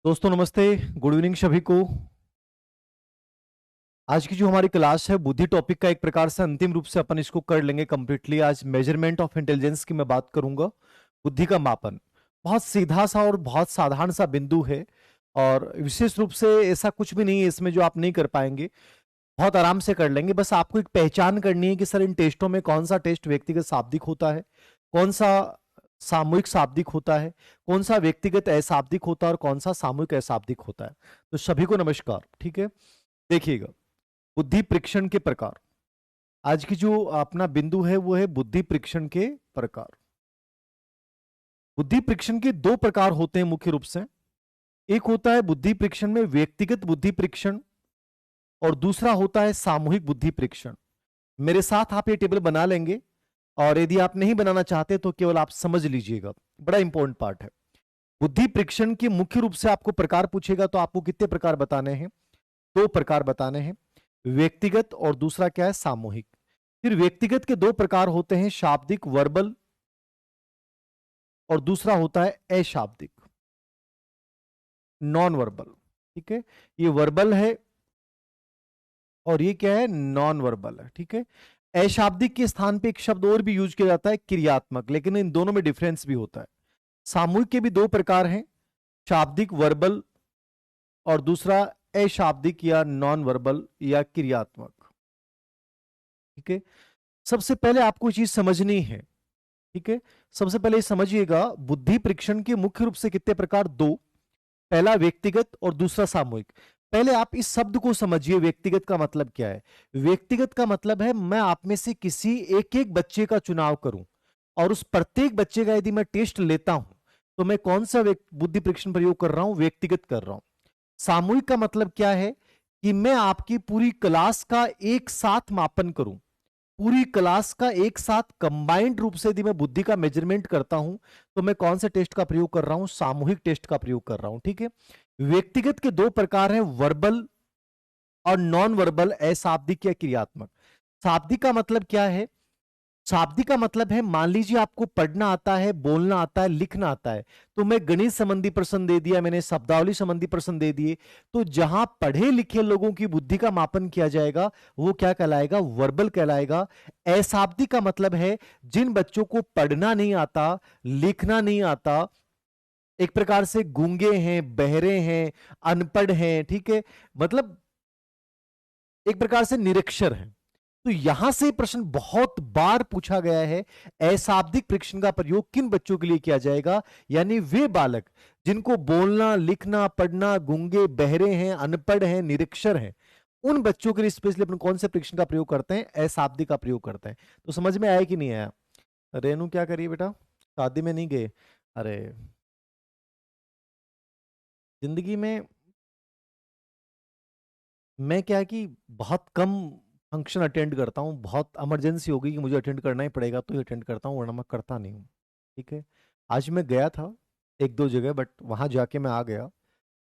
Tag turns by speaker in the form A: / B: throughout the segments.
A: दोस्तों नमस्ते। Good evening सभी को। आज की जो हमारी क्लास है बुद्धि टॉपिक का एक प्रकार से अंतिम रूप से अपन इसको कर लेंगे कंप्लीटली। आज मेजरमेंट ऑफ इंटेलिजेंस की मैं बात करूंगा। बुद्धि का मापन बहुत सीधा सा और बहुत साधारण सा बिंदु है, और विशेष रूप से ऐसा कुछ भी नहीं है इसमें जो आप नहीं कर पाएंगे। बहुत आराम से कर लेंगे। बस आपको एक पहचान करनी है कि सर इन टेस्टों में कौन सा टेस्ट व्यक्तिगत शाब्दिक होता है, कौन सा सामूहिक शाब्दिक होता है, कौन सा व्यक्तिगत अशाब्दिक होता है और कौन सा सामूहिक अशाब्दिक होता है। तो सभी को नमस्कार। ठीक है, देखिएगा बुद्धि परीक्षण के प्रकार। आज की जो अपना बिंदु है वो है बुद्धि परीक्षण के प्रकार। बुद्धि परीक्षण के दो प्रकार होते हैं मुख्य रूप से। एक होता है बुद्धि परीक्षण में व्यक्तिगत बुद्धि परीक्षण, और दूसरा होता है सामूहिक बुद्धि परीक्षण। मेरे साथ आप ये टेबल बना लेंगे, और यदि आप नहीं बनाना चाहते तो केवल आप समझ लीजिएगा, बड़ा इंपॉर्टेंट पार्ट है। बुद्धि परीक्षण के मुख्य रूप से आपको प्रकार पूछेगा तो आपको कितने प्रकार बताने हैं? दो प्रकार बताने हैं, व्यक्तिगत और दूसरा क्या है? सामूहिक। फिर व्यक्तिगत के दो प्रकार होते हैं, शाब्दिक वर्बल, और दूसरा होता है अशाब्दिक नॉन वर्बल। ठीक है, ये वर्बल है और ये क्या है? नॉन वर्बल है। ठीक है, अशाब्दिक के स्थान पे एक शब्द और भी यूज किया जाता है, क्रियात्मक, लेकिन इन दोनों में डिफरेंस भी होता है। सामूहिक के भी दो प्रकार हैं, शाब्दिक वर्बल और दूसरा अशाब्दिक या नॉन वर्बल या क्रियात्मक। ठीक है, सबसे पहले आपको चीज समझनी है। ठीक है, सबसे पहले समझिएगा बुद्धि परीक्षण के मुख्य रूप से कितने प्रकार? दो। पहला व्यक्तिगत और दूसरा सामूहिक। पहले आप इस शब्द को समझिए, व्यक्तिगत का मतलब क्या है? व्यक्तिगत का मतलब है मैं आप में से किसी एक एक बच्चे का चुनाव करूं, और उस प्रत्येक बच्चे का यदि मैं टेस्ट लेता हूं तो मैं कौन सा बुद्धि परीक्षण प्रयोग कर रहा हूं? व्यक्तिगत कर रहा हूं। सामूहिक का मतलब क्या है? कि मैं आपकी पूरी क्लास का एक साथ मापन करूं, पूरी क्लास का एक साथ कंबाइंड रूप से यदि मैं बुद्धि का मेजरमेंट करता हूं तो मैं कौन से टेस्ट का प्रयोग कर रहा हूं? सामूहिक टेस्ट का प्रयोग कर रहा हूं। ठीक है, व्यक्तिगत के दो प्रकार हैं, वर्बल और नॉन वर्बल, अशाब्दिक या क्रियात्मक। शाब्दिक का मतलब क्या है? शाब्दिक का मतलब है, मान लीजिए आपको पढ़ना आता है, बोलना आता है, लिखना आता है, तो मैं गणित संबंधी प्रश्न दे दिया, मैंने शब्दावली संबंधी प्रश्न दे दिए, तो जहां पढ़े लिखे लोगों की बुद्धि का मापन किया जाएगा वो क्या कहलाएगा? वर्बल कहलाएगा। अशाब्दिक का मतलब है जिन बच्चों को पढ़ना नहीं आता, लिखना नहीं आता, एक प्रकार से गूंगे हैं, बहरे हैं, अनपढ़ हैं, ठीक है, मतलब एक प्रकार से निरक्षर हैं। तो यहां से प्रश्न बहुत बार पूछा गया है, अशाब्दिक परीक्षण का प्रयोग किन बच्चों के लिए किया जाएगा? यानी वे बालक जिनको बोलना, लिखना, पढ़ना, गूंगे, बहरे हैं, अनपढ़ हैं, निरक्षर हैं, उन बच्चों के लिए स्पेशली अपन कौन से परीक्षण का प्रयोग करते हैं? अशाब्दिक का प्रयोग करते हैं। तो समझ में आया कि नहीं आया? रेनू क्या करिए बेटा, शादी में नहीं गए? अरे, जिंदगी में मैं क्या है कि बहुत कम फंक्शन अटेंड करता हूँ। बहुत इमरजेंसी हो गई कि मुझे अटेंड करना ही पड़ेगा तो ही अटेंड करता हूँ, वरना मैं करता नहीं हूँ। ठीक है, आज मैं गया था एक दो जगह, बट वहाँ जाके मैं आ गया।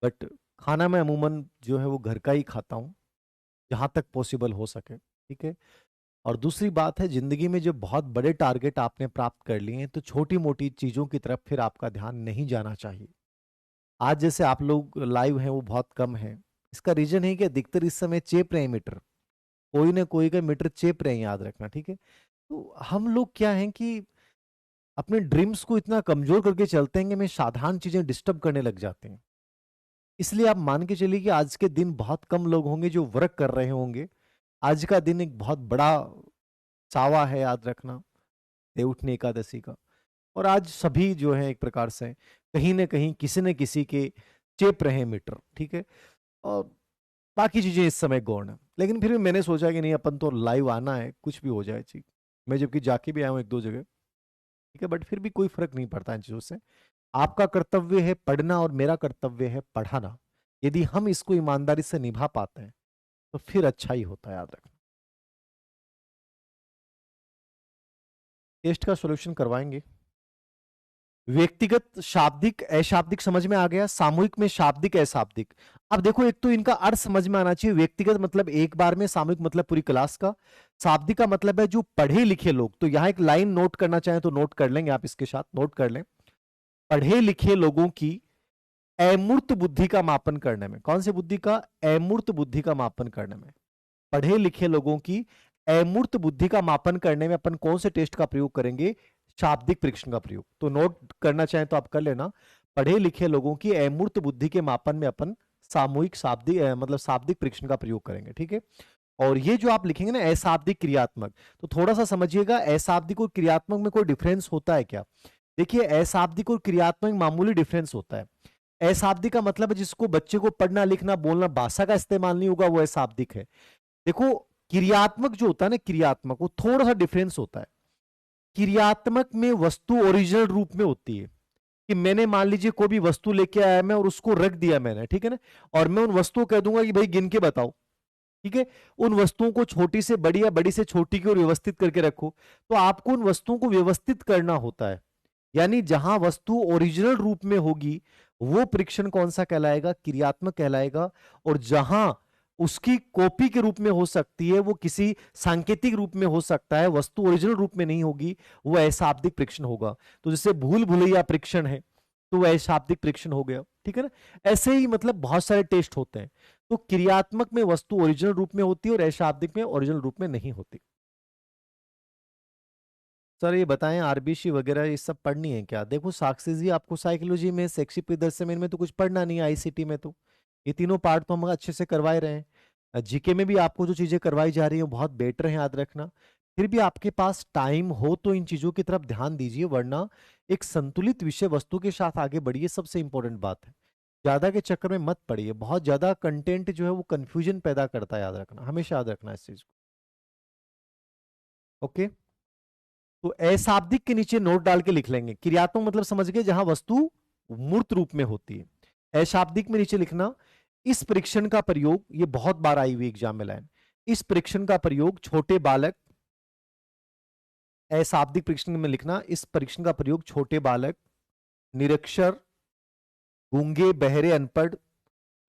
A: बट खाना मैं अमूमन जो है वो घर का ही खाता हूँ, जहाँ तक पॉसिबल हो सके। ठीक है, और दूसरी बात है, जिंदगी में जब बहुत बड़े टारगेट आपने प्राप्त कर लिए हैं तो छोटी मोटी चीज़ों की तरफ फिर आपका ध्यान नहीं जाना चाहिए। आज जैसे आप लोग लाइव हैं वो बहुत कम है। इसका रीजन है कि अधिकतर इस समय चेप रहे हैं मीटर, कोई ना कोई का मीटर चेप रहे हैं, याद रखना। ठीक है, तो हम लोग क्या हैं कि अपने ड्रीम्स को इतना कमजोर करके चलते हैं कि हमें साधारण चीजें डिस्टर्ब करने लग जाते हैं। इसलिए आप मान के चलिए कि आज के दिन बहुत कम लोग होंगे जो वर्क कर रहे होंगे। आज का दिन एक बहुत बड़ा चावा है, याद रखना, देवउठनी एकादशी का। और आज सभी जो है एक प्रकार से कहीं ना कहीं किसी न किसी के चेप रहे हैं मीटर। ठीक है, और बाकी चीजें इस समय गौण है, लेकिन फिर भी मैंने सोचा कि नहीं, अपन तो लाइव आना है, कुछ भी हो जाए चीज। मैं जबकि जाके भी आया हूँ एक दो जगह। ठीक है, बट फिर भी कोई फर्क नहीं पड़ता इन चीजों से। आपका कर्तव्य है पढ़ना और मेरा कर्तव्य है पढ़ाना। यदि हम इसको ईमानदारी से निभा पाते हैं तो फिर अच्छा ही होता है, याद रखना। टेस्ट का सॉल्यूशन करवाएंगे। व्यक्तिगत शाब्दिक अशाब्दिक समझ में आ गया, सामूहिक में शाब्दिक अशाब्दिक। अब देखो, एक तो इनका अर्थ समझ में आना चाहिए। व्यक्तिगत मतलब एक बार में, सामूहिक मतलब पूरी क्लास का, शाब्दिक का मतलब है जो पढ़े लिखे लोग। तो यहां एक लाइन नोट करना चाहें तो नोट कर लेंगे, आप इसके साथ नोट कर लें, पढ़े लिखे लोगों की अमूर्त बुद्धि का मापन करने में। कौन सी बुद्धि का? अमूर्त बुद्धि का मापन करने में। पढ़े लिखे लोगों की अमूर्त बुद्धि का मापन करने में अपन कौन से टेस्ट का प्रयोग करेंगे? शाब्दिक परीक्षण का प्रयोग। तो नोट करना चाहें तो आप कर लेना। पढ़े लिखे लोगों की अमूर्त बुद्धि के मापन में अपन सामूहिक शाब्दिक मतलब शाब्दिक परीक्षण का प्रयोग करेंगे, ठीक है। और ये जो आप लिखेंगे ना अशाब्दिक क्रियात्मक, तो थोड़ा सा समझिएगा अशाब्दिक और क्रियात्मक में कोई डिफरेंस होता है क्या? देखिए अशाब्दिक और क्रियात्मक में मामूली डिफरेंस होता है। अशाब्दिक का मतलब है जिसको बच्चे को पढ़ना लिखना बोलना भाषा का इस्तेमाल नहीं होगा, वो अशाब्दिक है। देखो क्रियात्मक जो होता है ना, क्रियात्मक वो थोड़ा सा डिफरेंस होता है। क्रियात्मक में वस्तु ओरिजिनल रूप में होती है कि मैंने मान लीजिए कोई भी वस्तु लेके आया मैं और उसको रख दिया मैंने, ठीक है ना, और मैं उन वस्तुओं कह दूंगा कि भाई गिन के बताओ, ठीक है। उन वस्तुओं को छोटी से बड़ी या बड़ी से छोटी की ओर व्यवस्थित करके रखो। तो आपको उन वस्तुओं को व्यवस्थित करना होता है। यानी जहां वस्तु ओरिजिनल रूप में होगी वो परीक्षण कौन सा कहलाएगा? क्रियात्मक कहलाएगा। और जहां उसकी कॉपी के रूप में हो सकती है, वो किसी सांकेतिक रूप में हो सकता है, वस्तु ओरिजिनल रूप में नहीं होगी, वो अशाब्दिक परीक्षण होगा। तो जैसे भूल भुलैया परीक्षण है तो वह अशाब्दिक परीक्षण हो गया, ठीक है ना। ऐसे ही मतलब बहुत सारे टेस्ट होते हैं। तो क्रियात्मक में वस्तु ओरिजिनल रूप में होती है और अशाब्दिक में ओरिजिनल रूप में नहीं होती। सर ये बताएं आरबीसी वगैरह ये सब पढ़नी है क्या? देखो साक्षी जी, आपको साइकोलॉजी में शैक्षिक प्रदर्शन में तो कुछ पढ़ना नहीं है, आईसीटी में तो ये तीनों पार्ट तो हम अच्छे से करवाए रहे हैं। जीके में भी आपको जो चीजें करवाई जा रही है बहुत बेटर है, याद रखना। फिर भी आपके पास टाइम हो तो इन चीजों की तरफ ध्यान दीजिए, वरना एक संतुलित विषय वस्तु के साथ आगे बढ़िए, सबसे इंपॉर्टेंट बात है। ज्यादा के चक्कर में मत पड़िए, बहुत ज्यादा कंटेंट जो है वो कंफ्यूजन पैदा करता है, याद रखना, हमेशा याद रखना इस चीज को। ओके। तो अशाब्दिक के नीचे नोट डाल के लिख लेंगे। क्रियात्मक मतलब समझ गए, जहां वस्तु मूर्त रूप में होती है। अशाब्दिक में नीचे लिखना इस परीक्षण का प्रयोग, ये बहुत बार आई हुई एग्जाम में लाइन, इस परीक्षण का प्रयोग छोटे बालक, अशाब्दिक परीक्षण में लिखना इस परीक्षण का प्रयोग छोटे बालक, निरक्षर, गूंगे बहरे अनपढ़,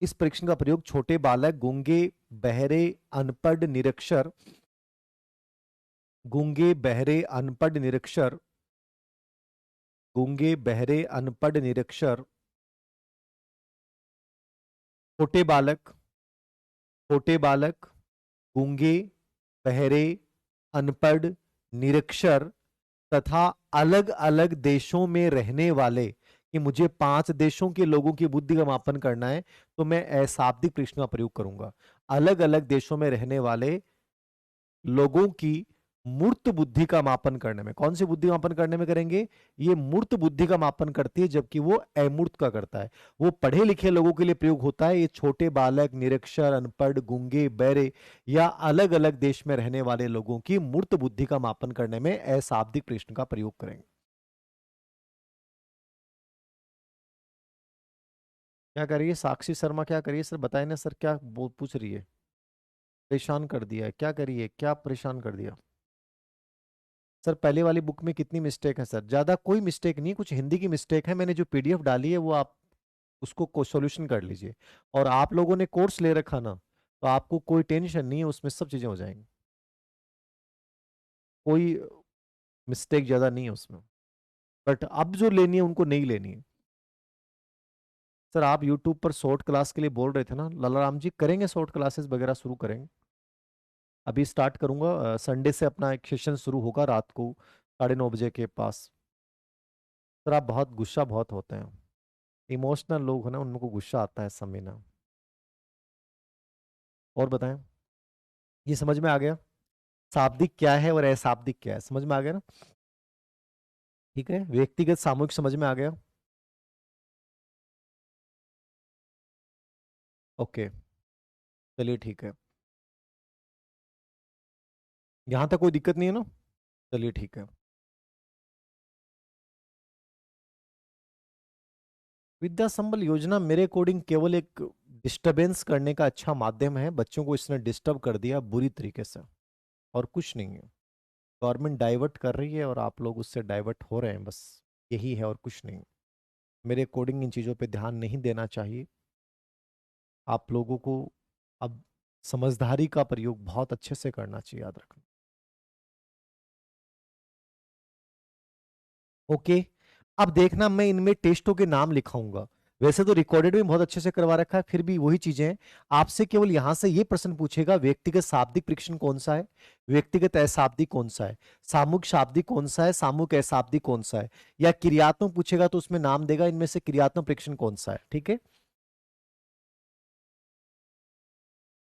A: इस परीक्षण का प्रयोग छोटे बालक, गूंगे बहरे अनपढ़ निरक्षर, गूंगे बहरे अनपढ़ निरक्षर, गूंगे बहरे अनपढ़ निरक्षर, छोटे बालक, छोटे बालक, गूंगे बहरे अनपढ़ निरक्षर तथा अलग अलग देशों में रहने वाले, कि मुझे 5 देशों के लोगों की बुद्धि का मापन करना है, तो मैं अशाब्दिक प्रश्न का प्रयोग करूंगा। अलग अलग देशों में रहने वाले लोगों की मूर्त बुद्धि का मापन करने में, कौन सी बुद्धि मापन करने में करेंगे? ये मूर्त बुद्धि का मापन करती है, जबकि वो अमूर्त का करता है। वो पढ़े लिखे लोगों के लिए प्रयोग होता है, ये छोटे बालक, निरक्षर, अनपढ़, गूंगे बहरे या अलग अलग देश में रहने वाले लोगों की मूर्त बुद्धि का मापन करने में अशाब्दिक प्रश्न का प्रयोग करेंगे। क्या करिए साक्षी शर्मा, क्या करिए सर, बताए ना सर, क्या पूछ रही है? परेशान कर दिया है, क्या करिए, क्या परेशान कर दिया? सर पहले वाली बुक में कितनी मिस्टेक है सर? ज्यादा कोई मिस्टेक नहीं, कुछ हिंदी की मिस्टेक है, मैंने जो पीडीएफ डाली है वो आप उसको सॉल्यूशन कर लीजिए। और आप लोगों ने कोर्स ले रखा ना, तो आपको कोई टेंशन नहीं है, उसमें सब चीजें हो जाएंगी, कोई मिस्टेक ज्यादा नहीं है उसमें। बट अब जो लेनी है उनको नहीं लेनी है। सर आप यूट्यूब पर शॉर्ट क्लास के लिए बोल रहे थे ना, लाला राम जी, करेंगे शॉर्ट क्लासेस वगैरह शुरू करेंगे। अभी स्टार्ट करूंगा, संडे से अपना एक सेशन शुरू होगा रात को 9:30 बजे के पास। सर आप बहुत गुस्सा बहुत होते हैं, इमोशनल लोग हैं ना, उनको गुस्सा आता है समय ना। और बताएं, ये समझ में आ गया शाब्दिक क्या है और अशाब्दिक क्या है? समझ में आ गया ना? ठीक है, व्यक्तिगत सामूहिक समझ में आ गया। ओके, चलिए ठीक है, यहां तक कोई दिक्कत नहीं है ना? चलिए ठीक है। विद्या संबल योजना मेरे अकॉर्डिंग केवल एक डिस्टरबेंस करने का अच्छा माध्यम है, बच्चों को इसने डिस्टर्ब कर दिया बुरी तरीके से, और कुछ नहीं है। गवर्नमेंट डाइवर्ट कर रही है और आप लोग उससे डाइवर्ट हो रहे हैं, बस यही है और कुछ नहीं। मेरे अकॉर्डिंग इन चीज़ों पे ध्यान नहीं देना चाहिए। आप लोगों को अब समझदारी का प्रयोग बहुत अच्छे से करना चाहिए, याद रखना। ओके, अब देखना मैं इनमें टेस्टों के नाम लिखाऊंगा, वैसे तो रिकॉर्डेड में बहुत अच्छे से करवा रखा है, फिर भी वही चीजें हैं। आपसे केवल यहां से ये प्रश्न पूछेगा, व्यक्तिगत शाब्दिक परीक्षण कौन सा है, व्यक्तिगत अशाब्दिक कौन सा है, सामूहिक शाब्दिक कौन सा है, सामूहिक अशाब्दिक कौन सा है, या क्रियात्मक पूछेगा तो उसमें नाम देगा इनमें से क्रियात्मक परीक्षण कौन सा है। ठीक है,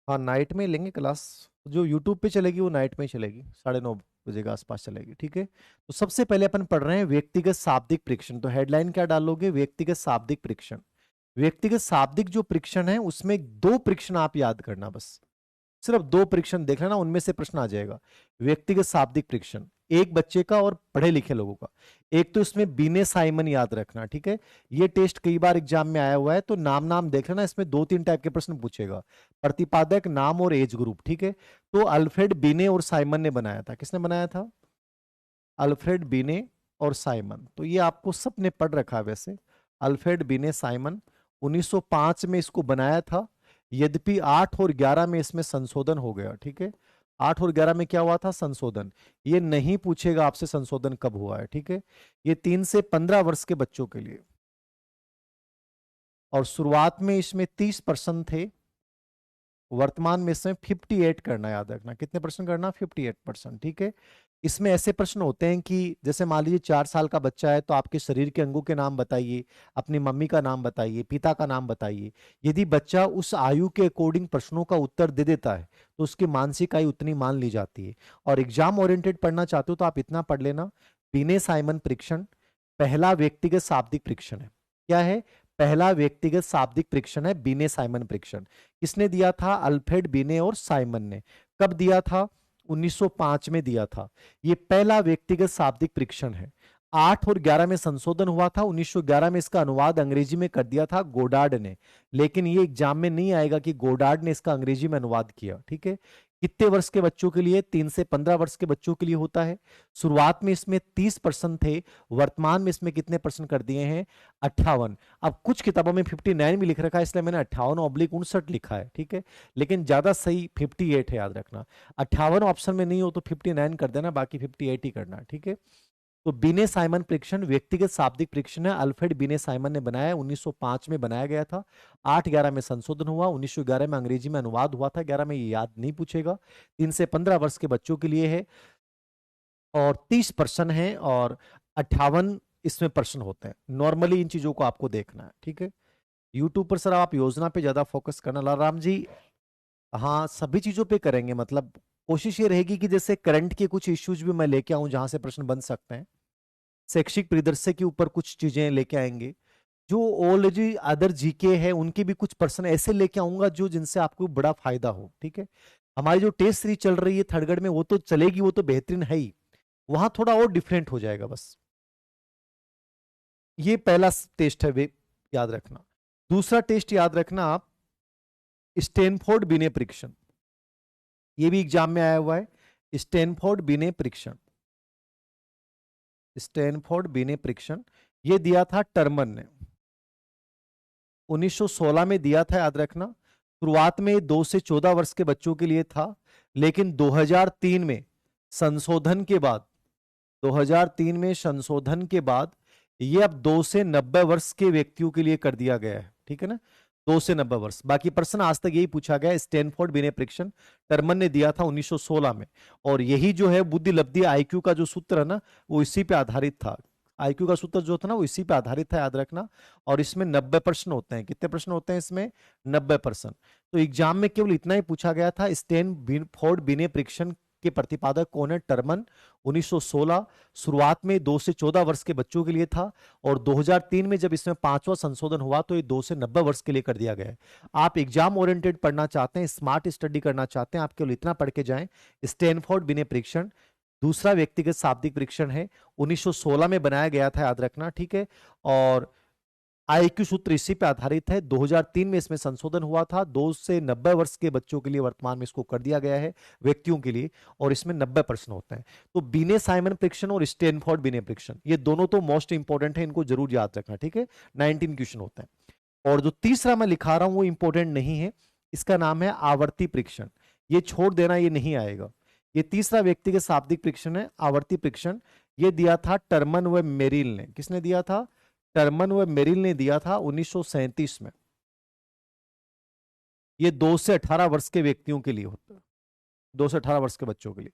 A: हाँ नाइट में लेंगे क्लास, जो यूट्यूब पे चलेगी वो नाइट में ही चलेगी, 9:30 बजे के आसपास चलेगी। ठीक है, तो सबसे पहले अपन पढ़ रहे हैं व्यक्तिगत शाब्दिक परीक्षण। तो हेडलाइन क्या डालोगे, व्यक्तिगत शाब्दिक परीक्षण। व्यक्तिगत शाब्दिक जो परीक्षण है उसमें दो परीक्षण आप याद करना, बस सिर्फ दो परीक्षण देख लेना, उनमें से प्रश्न आ जाएगा। व्यक्तिगत शाब्दिक परीक्षण एक बच्चे का और पढ़े लिखे लोगों का। एक तो इसमें बीने साइमन याद रखना, ठीक है, ये टेस्ट कई बार एग्जाम में आया हुआ है, तो नाम नाम देख लेना, इसमें 2-3 टाइप के प्रश्न पूछेगा, प्रतिपादक, नाम और एज ग्रुप। ठीक है, तो अल्फ्रेड बीने और साइमन ने बनाया था। किसने बनाया था? अल्फ्रेड बीने और साइमन। तो ये आपको सबने पढ़ रखा है वैसे, अल्फ्रेड बीने साइमन 1905 में इसको बनाया था। यद्यपि 8 और 11 में इसमें संशोधन हो गया। ठीक है, 8 और 11 में क्या हुआ था? संशोधन। ये नहीं पूछेगा आपसे संशोधन कब हुआ है। ठीक है, ये 3 से 15 वर्ष के बच्चों के लिए, और शुरुआत में इसमें 30% थे, वर्तमान में इसमें 58 करना, याद रखना कितने परसेंट करना? 58%। ठीक है, इसमें ऐसे प्रश्न होते हैं कि जैसे मान लीजिए 4 साल का बच्चा है तो आपके शरीर के अंगों के नाम बताइए, अपनी मम्मी का नाम बताइए, पिता का नाम बताइए। यदि बच्चा उस आयु के अकॉर्डिंग प्रश्नों का उत्तर दे देता है तो उसकी मानसिक आयु उतनी मान ली जाती है। और एग्जाम ओरिएंटेड पढ़ना चाहते हो तो आप इतना पढ़ लेना, बीने साइमन परीक्षण पहला व्यक्तिगत शाब्दिक परीक्षण है। क्या है? पहला व्यक्तिगत शाब्दिक परीक्षण है बीने साइमन परीक्षण। किसने दिया था? अल्फ्रेड बीने और साइमन ने। कब दिया था? 1905 में दिया था। ये पहला व्यक्तिगत शाब्दिक परीक्षण है। 8 और 11 में संशोधन हुआ था, 1911 में इसका अनुवाद अंग्रेजी में कर दिया था गोडार्ड ने। लेकिन ये एग्जाम में नहीं आएगा कि गोडार्ड ने इसका अंग्रेजी में अनुवाद किया। ठीक है, कितने वर्ष के बच्चों के लिए? 3 से 15 वर्ष के बच्चों के लिए होता है। शुरुआत में इसमें 30% थे, वर्तमान में इसमें कितने परसेंट कर दिए हैं? 58। अब कुछ किताबों में 59 भी लिख रखा है, इसलिए मैंने 58/59 लिखा है। ठीक है, लेकिन ज्यादा सही 58 है, याद रखना। 58 ऑप्शन में नहीं हो तो 59 कर देना, बाकी 58 ही करना। ठीक है, तो बीने साइमन परीक्षण व्यक्तिगत शाब्दिक परीक्षण है, अल्फ्रेड बीने साइमन ने बनाया, 1905 में बनाया गया था। 8-11 में संशोधन हुआ, 1911 में अंग्रेजी में अनुवाद हुआ था। 11 में ये याद नहीं पूछेगा। 3 से 15 वर्ष के बच्चों के लिए है, और 30 प्रश्न है, और 58 इसमें प्रश्न होते हैं। नॉर्मली इन चीजों को आपको देखना है। ठीक है, यूट्यूब पर सर आप योजना पे ज्यादा फोकस करना, लाराम जी। हाँ, सभी चीजों पे करेंगे, मतलब कोशिश ये रहेगी कि जैसे करंट के कुछ इश्यूज भी मैं लेके आऊं जहां से प्रश्न बन सकते हैं, शैक्षिक परिदृश्य के ऊपर कुछ चीजें लेके आएंगे, जो ऑलरेडी अदर जीके है उनके भी कुछ प्रश्न ऐसे लेके आऊंगा जो जिनसे आपको बड़ा फायदा हो। ठीक है, हमारी जो टेस्ट सीरीज चल रही है थर्डगढ़ में वो तो चलेगी, वो तो बेहतरीन है ही, वहां थोड़ा और डिफरेंट हो जाएगा बस। ये पहला टेस्ट है, वे याद रखना। दूसरा टेस्ट याद रखना आप, स्टैनफोर्ड बिने परीक्षण। ये भी एग्जाम में आया हुआ है, स्टैनफोर्ड बिने परीक्षण। स्टैनफोर्ड बिने परीक्षण ये दिया था टर्मन ने, 1916 में दिया था, याद रखना। शुरुआत में 2 से 14 वर्ष के बच्चों के लिए था, लेकिन 2003 में संशोधन के बाद, 2003 में संशोधन के बाद ये अब 2 से 90 वर्ष के व्यक्तियों के लिए कर दिया गया है। ठीक है ना, 2 से 90 वर्ष। बाकी प्रश्न आज तक यही पूछा गया। स्टैनफोर्ड बिने परीक्षण टर्मन ने दिया था 1916 में, और यही जो है बुद्धि लब्धि आईक्यू का जो सूत्र है ना, वो इसी पे आधारित था। आईक्यू का सूत्र जो था ना वो इसी पे आधारित था, याद रखना। और इसमें 90 प्रश्न होते हैं। कितने प्रश्न होते हैं इसमें? 90 प्रश्न। तो एग्जाम में केवल इतना ही पूछा गया था, स्टैनफोर्ड बिने परीक्षण के प्रतिपादक कौन है? टर्मन, 1916। शुरुआत में 2 से 14 वर्ष के बच्चों के लिए था, और 2003 में जब इसमें 5वां संशोधन हुआ तो ये 2 से 90 वर्ष के लिए कर दिया गया है। आप एग्जाम ओरिएंटेड पढ़ना चाहते हैं, स्मार्ट स्टडी करना चाहते हैं, आप केवल इतना पढ़ के जाएं, स्टैनफोर्ड बिने परीक्षण दूसरा व्यक्तिगत शाब्दिक परीक्षण है, 1916 में बनाया गया था, याद रखना। ठीक है, और आईक्यू सूत्र इसी पे आधारित है। 2003 में इसमें संशोधन हुआ था, 2 से 90 वर्ष के बच्चों के लिए वर्तमान में इसको कर दिया गया है, व्यक्तियों के लिए, और इसमें 90 प्रश्न होते हैं। तो बीने साइमन परीक्षण और स्टैनफोर्ड बिने परीक्षण ये दोनों तो मोस्ट इंपॉर्टेंट है, इनको जरूर याद रखना। ठीक है, 19 क्वेश्चन होते हैं। और जो तीसरा मैं लिखा रहा हूं वो इंपॉर्टेंट नहीं है, इसका नाम है आवर्ती परीक्षण। ये छोड़ देना, ये नहीं आएगा। ये तीसरा व्यक्तिगत शाब्दिक परीक्षण है, आवर्ती परीक्षण। ये दिया था टर्मन व मेरिल ने। किसने दिया था? टर्मन व मेरिल ने दिया था 1937 में। ये 2 से 18 वर्ष के व्यक्तियों के लिए होता है, 2 से 18 वर्ष के बच्चों के लिए।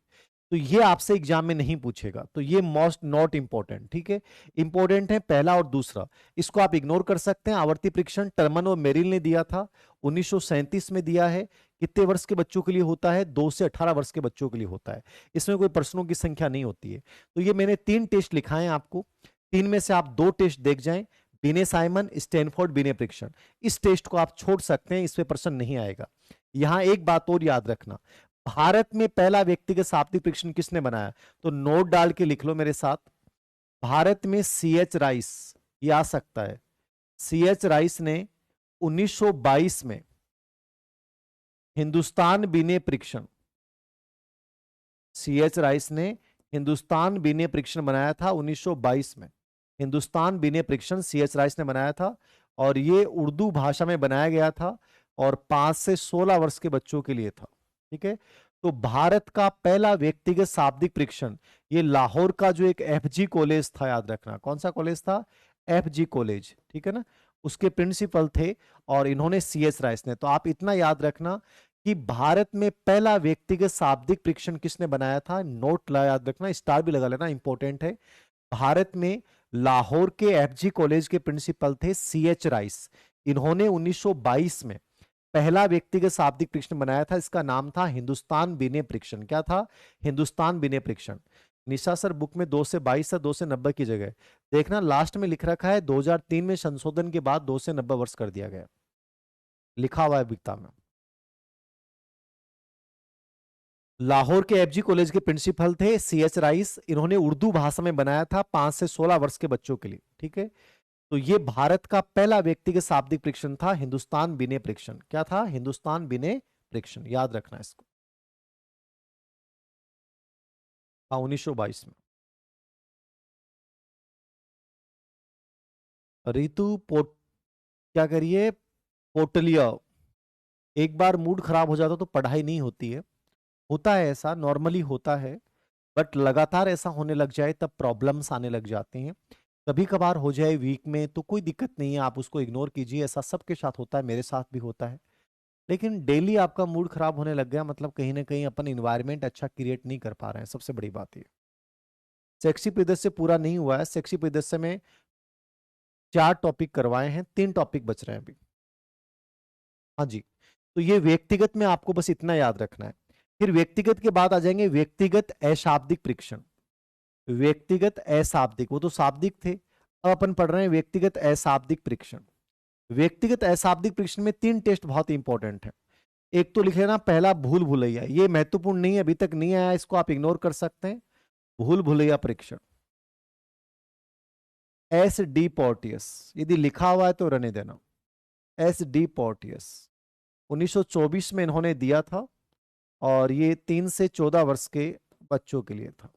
A: तो ये आपसे एग्जाम में नहीं पूछेगा, तो ये मोस्ट नॉट इंपॉर्टेंट, ठीक है। इंपॉर्टेंट है पहला और दूसरा, इसको आप इग्नोर कर सकते हैं। आवर्ती परीक्षण टर्मन और मेरिल ने दिया था, 1937 में दिया है। कितने वर्ष के बच्चों के लिए होता है? 2 से 18 वर्ष के बच्चों के लिए होता है। इसमें कोई प्रश्नों की संख्या नहीं होती है। तो ये मैंने 3 टेस्ट लिखाए हैं आपको, 3 में से आप 2 टेस्ट देख जाएं, बिने साइमन, स्टैनफोर्ड बिने परीक्षण। इस टेस्ट को आप छोड़ सकते हैं, इसमें प्रश्न नहीं आएगा। यहां एक बात और याद रखना, भारत में पहला व्यक्तिगत शाब्दिक परीक्षण किसने बनाया? तो नोट डाल के लिख लो मेरे साथ। भारत में सीएच राइस, ये आ सकता है, सीएच राइस ने 1922 में हिंदुस्तान बिने परीक्षण, सीएच राइस ने हिंदुस्तान बिने परीक्षण बनाया था 1922 में। हिंदुस्तान बिने परीक्षण सीएच राइस ने बनाया था, और ये उर्दू भाषा में बनाया गया था, और 5 से 16 वर्ष के बच्चों के लिए था, ठीक है। तो भारत का पहला व्यक्तिगत शाब्दिक परीक्षण, ये लाहौर का जो एक एफजी कॉलेज था, याद रखना कौन सा कॉलेज था? एफजी कॉलेज, ठीक है ना, उसके प्रिंसिपल थे, और इन्होंने सीएच राइस ने। तो आप इतना याद रखना कि भारत में पहला व्यक्तिगत शाब्दिक परीक्षण किसने बनाया था? नोट याद रखना, स्टार भी लगा लेना, इंपॉर्टेंट है। भारत में लाहौर के एफजी कॉलेज के प्रिंसिपल थे सीएच राइस। इन्होंने 1922 में पहला व्यक्तिगत शाब्दिक परीक्षण बनाया था, इसका नाम था हिंदुस्तान बिने परीक्षण। क्या था? हिंदुस्तान बिने परीक्षण। निशा सर बुक में 2 से 22 है, 2 से 90 की जगह देखना लास्ट में लिख रखा है 2003 में संशोधन के बाद 2 से 90 वर्ष कर दिया गया, लिखा हुआ है विकता में। लाहौर के एफजी कॉलेज के प्रिंसिपल थे सीएच राइस, इन्होंने उर्दू भाषा में बनाया था 5 से 16 वर्ष के बच्चों के लिए, ठीक है। तो ये भारत का पहला व्यक्तिगत शाब्दिक परीक्षण था, हिंदुस्तान बिने परीक्षण। क्या था? हिंदुस्तान बिने परीक्षण, याद रखना इसको। हाँ, 1922 में। ऋतु पोट क्या करिए, पोटलिया। एक बार मूड खराब हो जाता तो पढ़ाई नहीं होती है, होता है ऐसा, नॉर्मली होता है, बट लगातार ऐसा होने लग जाए तब प्रॉब्लम्स आने लग जाती हैं। कभी कभार हो जाए वीक में तो कोई दिक्कत नहीं है, आप उसको इग्नोर कीजिए, ऐसा सबके साथ होता है, मेरे साथ भी होता है। लेकिन डेली आपका मूड खराब होने लग गया, मतलब कहीं ना कहीं अपन इन्वायरमेंट अच्छा क्रिएट नहीं कर पा रहे हैं, सबसे बड़ी बात ये। सेक्सी परिदृश्य पूरा नहीं हुआ है, सेक्सी परिदृश्य में 4 टॉपिक करवाए हैं, 3 टॉपिक बच रहे हैं अभी। हाँ जी, तो ये व्यक्तिगत में आपको बस इतना याद रखना है। फिर व्यक्तिगत के बाद आ जाएंगे व्यक्तिगत अशाब्दिक परीक्षण। व्यक्तिगत अशाब्दिक, वो तो शाब्दिक थे, अब अपन पढ़ रहे हैं व्यक्तिगत अशाब्दिक परीक्षण। व्यक्तिगत अशाब्दिक परीक्षण में 3 टेस्ट बहुत इंपॉर्टेंट है। एक तो लिख लेना पहला भूल भुलैया, ये महत्वपूर्ण नहीं है, अभी तक नहीं आया, इसको आप इग्नोर कर सकते हैं। भूल भुलैया परीक्षण, एस डी पोर्टियस, यदि लिखा हुआ है तो रहने देना। एस डी पोर्टियस 1924 में इन्होंने दिया था, और ये 3 से 14 वर्ष के बच्चों के लिए था,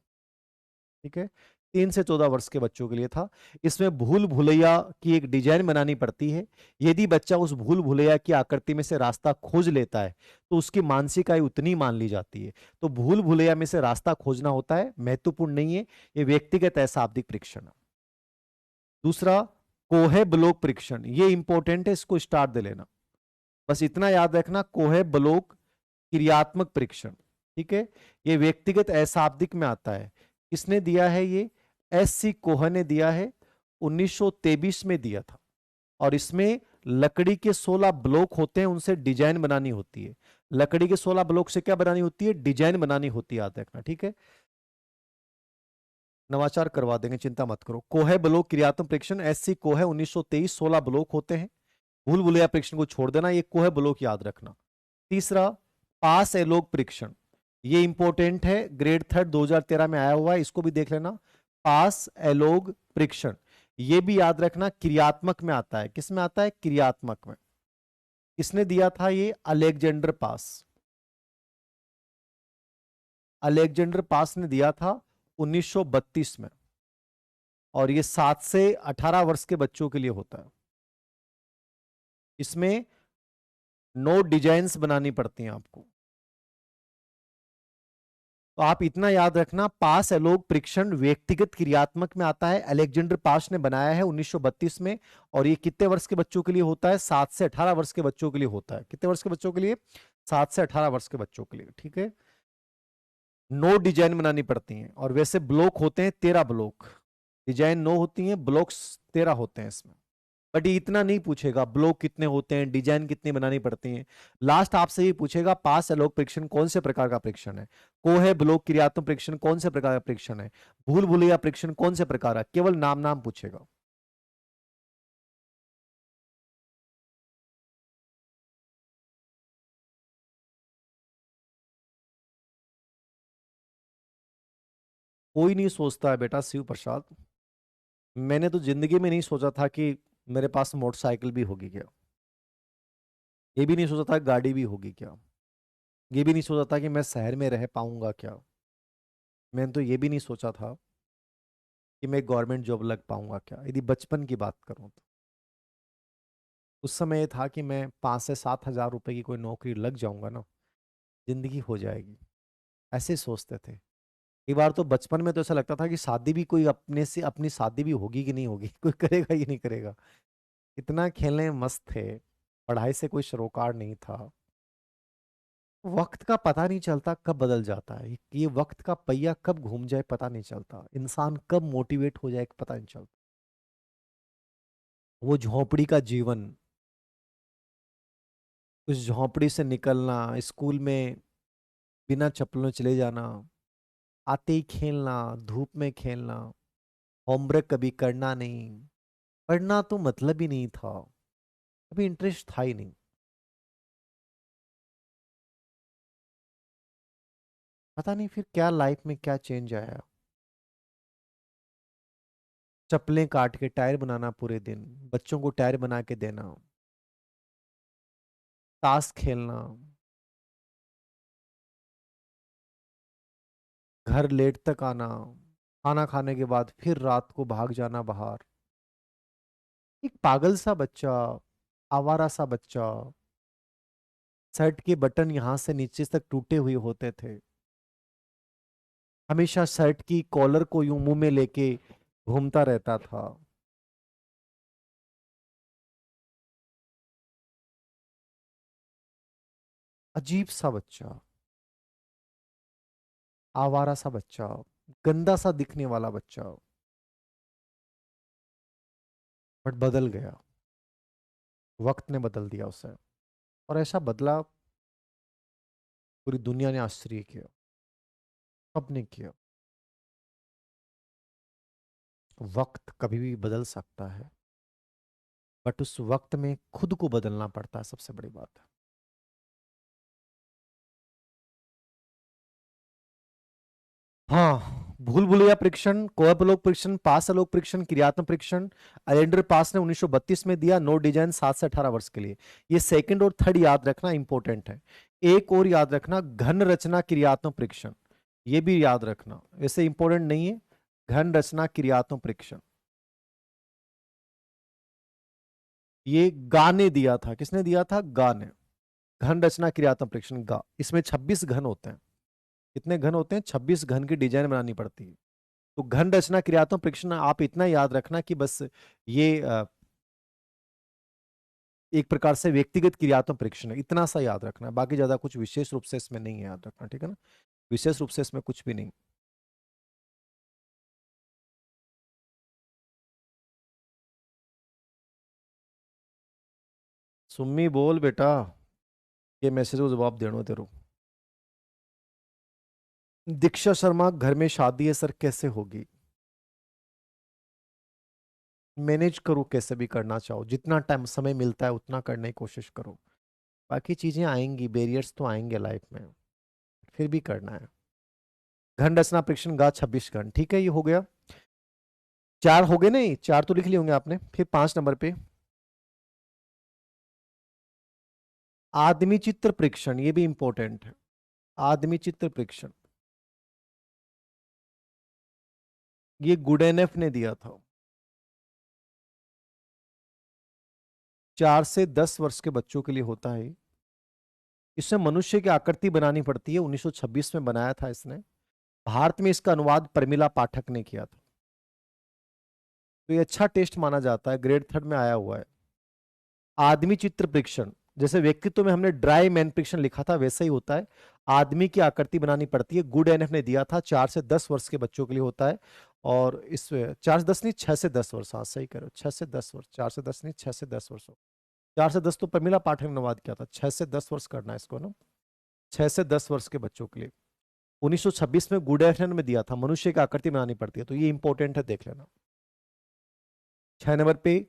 A: ठीक है। 3 से 14 वर्ष के बच्चों के लिए था। इसमें भूल भुलैया की एक डिजाइन बनानी पड़ती है। यदि बच्चा उस भूल भुलैया की आकृति में से रास्ता खोज लेता है तो उसकी मानसिक आयु उतनी मान ली जाती है। तो भूल भुलैया में से रास्ता खोजना होता है, महत्वपूर्ण नहीं है, ये व्यक्तिगत अशाब्दिक परीक्षण। दूसरा कोहे ब्लॉक परीक्षण, ये इंपॉर्टेंट है, इसको स्टार दे लेना, बस इतना याद रखना, कोहे ब्लॉक क्रियात्मक परीक्षण, ठीक है। ये व्यक्तिगत अशाब्दिक में आता है। किसने दिया है? ये एस सी कोह ने दिया है, 1923 में दिया था। और इसमें लकड़ी के 16 ब्लॉक होते हैं, उनसे डिजाइन बनानी होती है। लकड़ी के 16 ब्लॉक से क्या बनानी होती है? डिजाइन बनानी होती है, याद रखना, ठीक है। नवाचार करवा देंगे, चिंता मत करो। कोहे ब्लॉक क्रियात्मक परीक्षण, एस सी कोहे 1923, 16 ब्लॉक होते हैं। भूल भुलैया परीक्षण को छोड़ देना, ये कोहे ब्लॉक याद रखना। तीसरा पास एलोक परीक्षण, ये इंपॉर्टेंट है, ग्रेड 3 2013 में आया हुआ है, इसको भी देख लेना। पास एलोग परीक्षण, ये भी याद रखना, क्रियात्मक में आता है। किस में आता है? क्रियात्मक में। किसने दिया था ये? अलेक्जेंडर पास, अलेक्जेंडर पास ने दिया था 1932 में, और ये 7 से 18 वर्ष के बच्चों के लिए होता है। इसमें 9 डिजाइन्स बनानी पड़ती हैं आपको। तो आप इतना याद रखना, पास एलोग परीक्षण व्यक्तिगत क्रियात्मक में आता है, अलेक्जेंडर पास ने बनाया है 1932 में। और ये कितने वर्ष के बच्चों के लिए होता है? 7 से 18 वर्ष के बच्चों के लिए होता है। कितने वर्ष के बच्चों के लिए? 7 से 18 वर्ष के बच्चों के लिए, ठीक है। नोट डिजाइन बनानी पड़ती हैं, और वैसे ब्लॉक होते हैं 13 ब्लॉक। डिजाइन 9 होती हैं, ब्लॉक्स 13 होते हैं इसमें। बट ये इतना नहीं पूछेगा ब्लॉक कितने होते हैं, डिजाइन कितनी बनानी पड़ती हैं। लास्ट आपसे ये पूछेगा पास एलोक परीक्षण कौन से प्रकार का परीक्षण है। को है ब्लॉक क्रियात्मक परीक्षण कौन से प्रकार का परीक्षण है। भूल भुलैया परीक्षण कौन से प्रकार का, केवल नाम नाम पूछेगा। कोई नहीं सोचता है बेटा शिव प्रसाद। मैंने तो जिंदगी में नहीं सोचा था कि मेरे पास मोटरसाइकिल भी होगी क्या। ये भी नहीं सोचा था गाड़ी भी होगी क्या। ये भी नहीं सोचा था कि मैं शहर में रह पाऊंगा क्या। मैंने तो ये भी नहीं सोचा था कि मैं गवर्नमेंट जॉब लग पाऊंगा क्या, यदि बचपन की बात करूं तो। उस समय ये था कि मैं 5 से 7 हजार रुपए की कोई नौकरी लग जाऊंगा ना, जिंदगी हो जाएगी, ऐसे सोचते थे। कई बार तो बचपन में तो ऐसा लगता था कि शादी भी कोई अपने से, अपनी शादी भी होगी कि नहीं होगी, कोई करेगा कि नहीं करेगा। इतना खेलने में मस्त थे, पढ़ाई से कोई सरोकार नहीं था। वक्त का पता नहीं चलता कब बदल जाता है, ये वक्त का पहिया कब घूम जाए पता नहीं चलता, इंसान कब मोटिवेट हो जाए पता नहीं चलता। वो झोपड़ी का जीवन, उस झोपड़ी से निकलना, स्कूल में बिना चप्पलों चले जाना, आते ही खेलना, धूप में खेलना, होमवर्क कभी करना नहीं, पढ़ना तो मतलब ही नहीं था, कभी इंटरेस्ट था ही नहीं। पता नहीं फिर क्या लाइफ में क्या चेंज आया। चप्पलें काट के टायर बनाना पूरे दिन, बच्चों को टायर बना के देना, ताश खेलना, घर लेट तक आना, खाना खाने के बाद फिर रात को भाग जाना बाहर। एक पागल सा बच्चा, आवारा सा बच्चा। शर्ट के बटन यहां से नीचे तक टूटे हुए होते थे। हमेशा शर्ट की कॉलर को यूं मुंह में लेके घूमता रहता था। अजीब सा बच्चा, आवारा सा बच्चा, गंदा सा दिखने वाला बच्चा। बट बदल गया, वक्त ने बदल दिया उसे। और ऐसा बदला पूरी दुनिया ने आश्चर्य किया, सबने किया। वक्त कभी भी बदल सकता है, बट उस वक्त में खुद को बदलना पड़ता है, सबसे बड़ी बात है। हाँ, भूल भुलैया परीक्षण, कोएपलोक परीक्षण, पास आलोक परीक्षण, क्रियात्मक परीक्षण अलेंडर पास ने 1932 में दिया। नो डिजाइन 7 से 18 वर्ष के लिए। ये सेकंड और थर्ड याद रखना इंपॉर्टेंट है। एक और याद रखना, घन रचना क्रियात्मक परीक्षण, ये भी याद रखना, वैसे इंपॉर्टेंट नहीं है। घन रचना क्रियात्मक परीक्षण, ये गा ने दिया था। किसने दिया था? गा ने। घन रचना क्रियात्मक परीक्षण गा, इसमें 26 घन होते हैं। कितने घन होते हैं? 26 घन की डिजाइन बनानी पड़ती है। तो घन रचना क्रियात्मक परीक्षण आप इतना याद रखना कि बस ये एक प्रकार से व्यक्तिगत क्रियात्मक परीक्षण है, इतना सा याद रखना, बाकी ज्यादा कुछ विशेष रूप से इसमें नहीं है, याद रखना, ठीक है ना। विशेष रूप से इसमें कुछ भी नहीं। सुम्मी बोल बेटा, ये मैसेज को जवाब देना तेरे। दीक्षा शर्मा, घर में शादी है सर, कैसे होगी? मैनेज करो, कैसे भी करना चाहो, जितना टाइम समय मिलता है उतना करने की कोशिश करो। बाकी चीजें आएंगी, बैरियर्स तो आएंगे लाइफ में, फिर भी करना है। घन रचना परीक्षण गा 26 घन, ठीक है, ये हो गया। चार हो गए, नहीं चार तो लिख लिए होंगे आपने। फिर 5 नंबर पे आदमी चित्र परीक्षण, ये भी इंपॉर्टेंट है। आदमी चित्र परीक्षण, ये गुडेनफ ने दिया था। 4 से 10 वर्ष के बच्चों के लिए होता है। इसमें मनुष्य की आकृति बनानी पड़ती है, 1926 में बनाया था इसने। भारत में इसका अनुवाद प्रमिला पाठक ने किया था। तो ये अच्छा टेस्ट माना जाता है, ग्रेड 3 में आया हुआ है। आदमी चित्र परीक्षण, जैसे व्यक्तित्व में हमने ड्राई मैन परीक्षण लिखा था वैसा ही होता है। आदमी की आकृति बनानी पड़ती है। गुड एनएफ ने दिया था 4 से 10 वर्ष के बच्चों के लिए होता है। और इस 4 से 10 नहीं, 6 से 10 वर्ष, हाँ सही करो, 6 से 10 वर्ष, 4 से 10 नहीं, 6 से 10 वर्ष हो। 4 से 10 तो प्रमिला पाठक ने अनुवाद किया था, 6 से 10 वर्ष करना है इसको ना, 6 से 10 वर्ष के बच्चों के लिए। 1926 में गुड एनएफ में दिया था, मनुष्य की आकृति बनानी पड़ती है, तो ये इंपॉर्टेंट है, देख लेना। 6 नंबर पे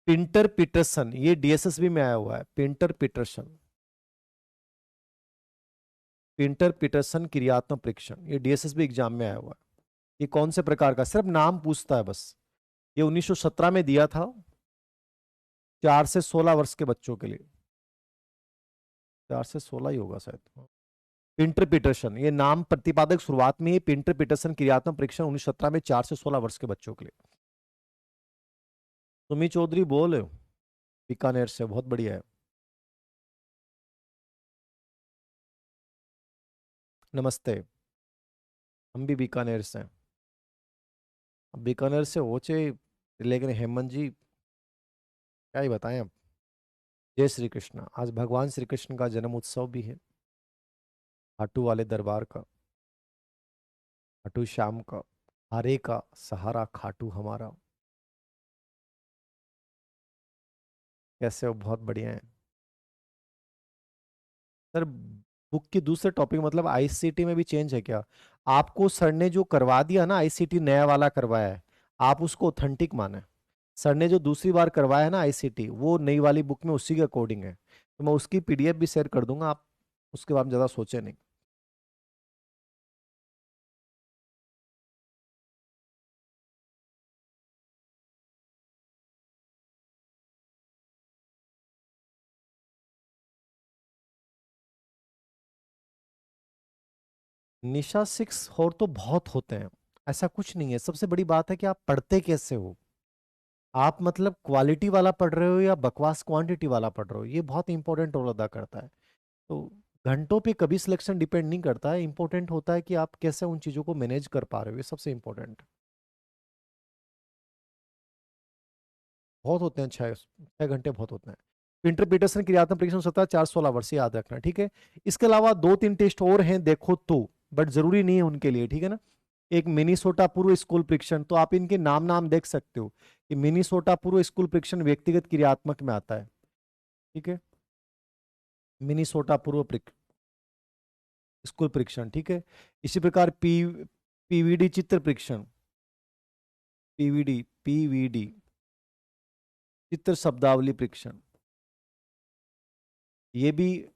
A: पिंटर पीटरसन, ये डीएसएसबी में आया हुआ है, पिंटर पीटरसन, पिंटर पीटरसन क्रियात्मक परीक्षण, ये डीएसएसबी एग्जाम में आया हुआ है। ये कौन से प्रकार का, सिर्फ नाम पूछता है बस। ये 1917 में दिया था 4 से 16 वर्ष के बच्चों के लिए, 4 से 16 ही होगा शायद। पिंटर पीटरसन, ये नाम प्रतिपादक शुरुआत में ही, पिंटर पीटरसन क्रियात्मक परीक्षण 1917 में 4 से 16 वर्ष के बच्चों के लिए। सुमी चौधरी बोल बीकानेर से, बहुत बढ़िया है। नमस्ते, हम भी बीकानेर से हैं। अब बीकानेर से होचे, लेकिन हेमंत जी क्या ही बताएं अब। जय श्री कृष्ण, आज भगवान श्री कृष्ण का जन्म उत्सव भी है, खाटू वाले दरबार का, खाटू श्याम का, हरे का सहारा खाटू हमारा। कैसे हो, बहुत बढ़िया है सर। बुक की दूसरे टॉपिक मतलब आईसीटी में भी चेंज है क्या? आपको सर ने जो करवा दिया ना आईसीटी नया वाला करवाया है, आप उसको ऑथेंटिक माने। सर ने जो दूसरी बार करवाया है ना आईसीटी, वो नई वाली बुक में उसी के अकॉर्डिंग है, तो मैं उसकी पीडीएफ भी शेयर कर दूंगा, आप उसके बारे में ज्यादा सोचे नहीं। निशा 6 और तो बहुत होते हैं, ऐसा कुछ नहीं है। सबसे बड़ी बात है कि आप पढ़ते कैसे हो। आप मतलब क्वालिटी वाला पढ़ रहे हो या बकवास क्वांटिटी वाला पढ़ रहे हो, ये बहुत इंपॉर्टेंट रोल अदा करता है। तो घंटों पे कभी सिलेक्शन डिपेंड नहीं करता है, इंपॉर्टेंट होता है कि आप कैसे उन चीज़ों को मैनेज कर पा रहे हो, ये सबसे इंपॉर्टेंट। बहुत होते हैं, 6 6 घंटे बहुत होते हैं। इंटर पीटरसन क्रियात्मक परीक्षण 17 4 16 वर्ष, याद रखना ठीक है। इसके अलावा 2 3 टेस्ट और हैं देखो तो, बट जरूरी नहीं है उनके लिए, ठीक है ना। एक मिनीसोटा पूर्व स्कूल परीक्षण, तो आप इनके नाम नाम देख सकते हो कि मिनीसोटा पूर्व स्कूल परीक्षण व्यक्तिगत क्रियात्मक में आता है, ठीक है। मिनीसोटा पूर्व स्कूल परीक्षण, ठीक है। इसी प्रकार पीवीडी चित्र परीक्षण, पीवीडी चित्र शब्दावली परीक्षण, ये भी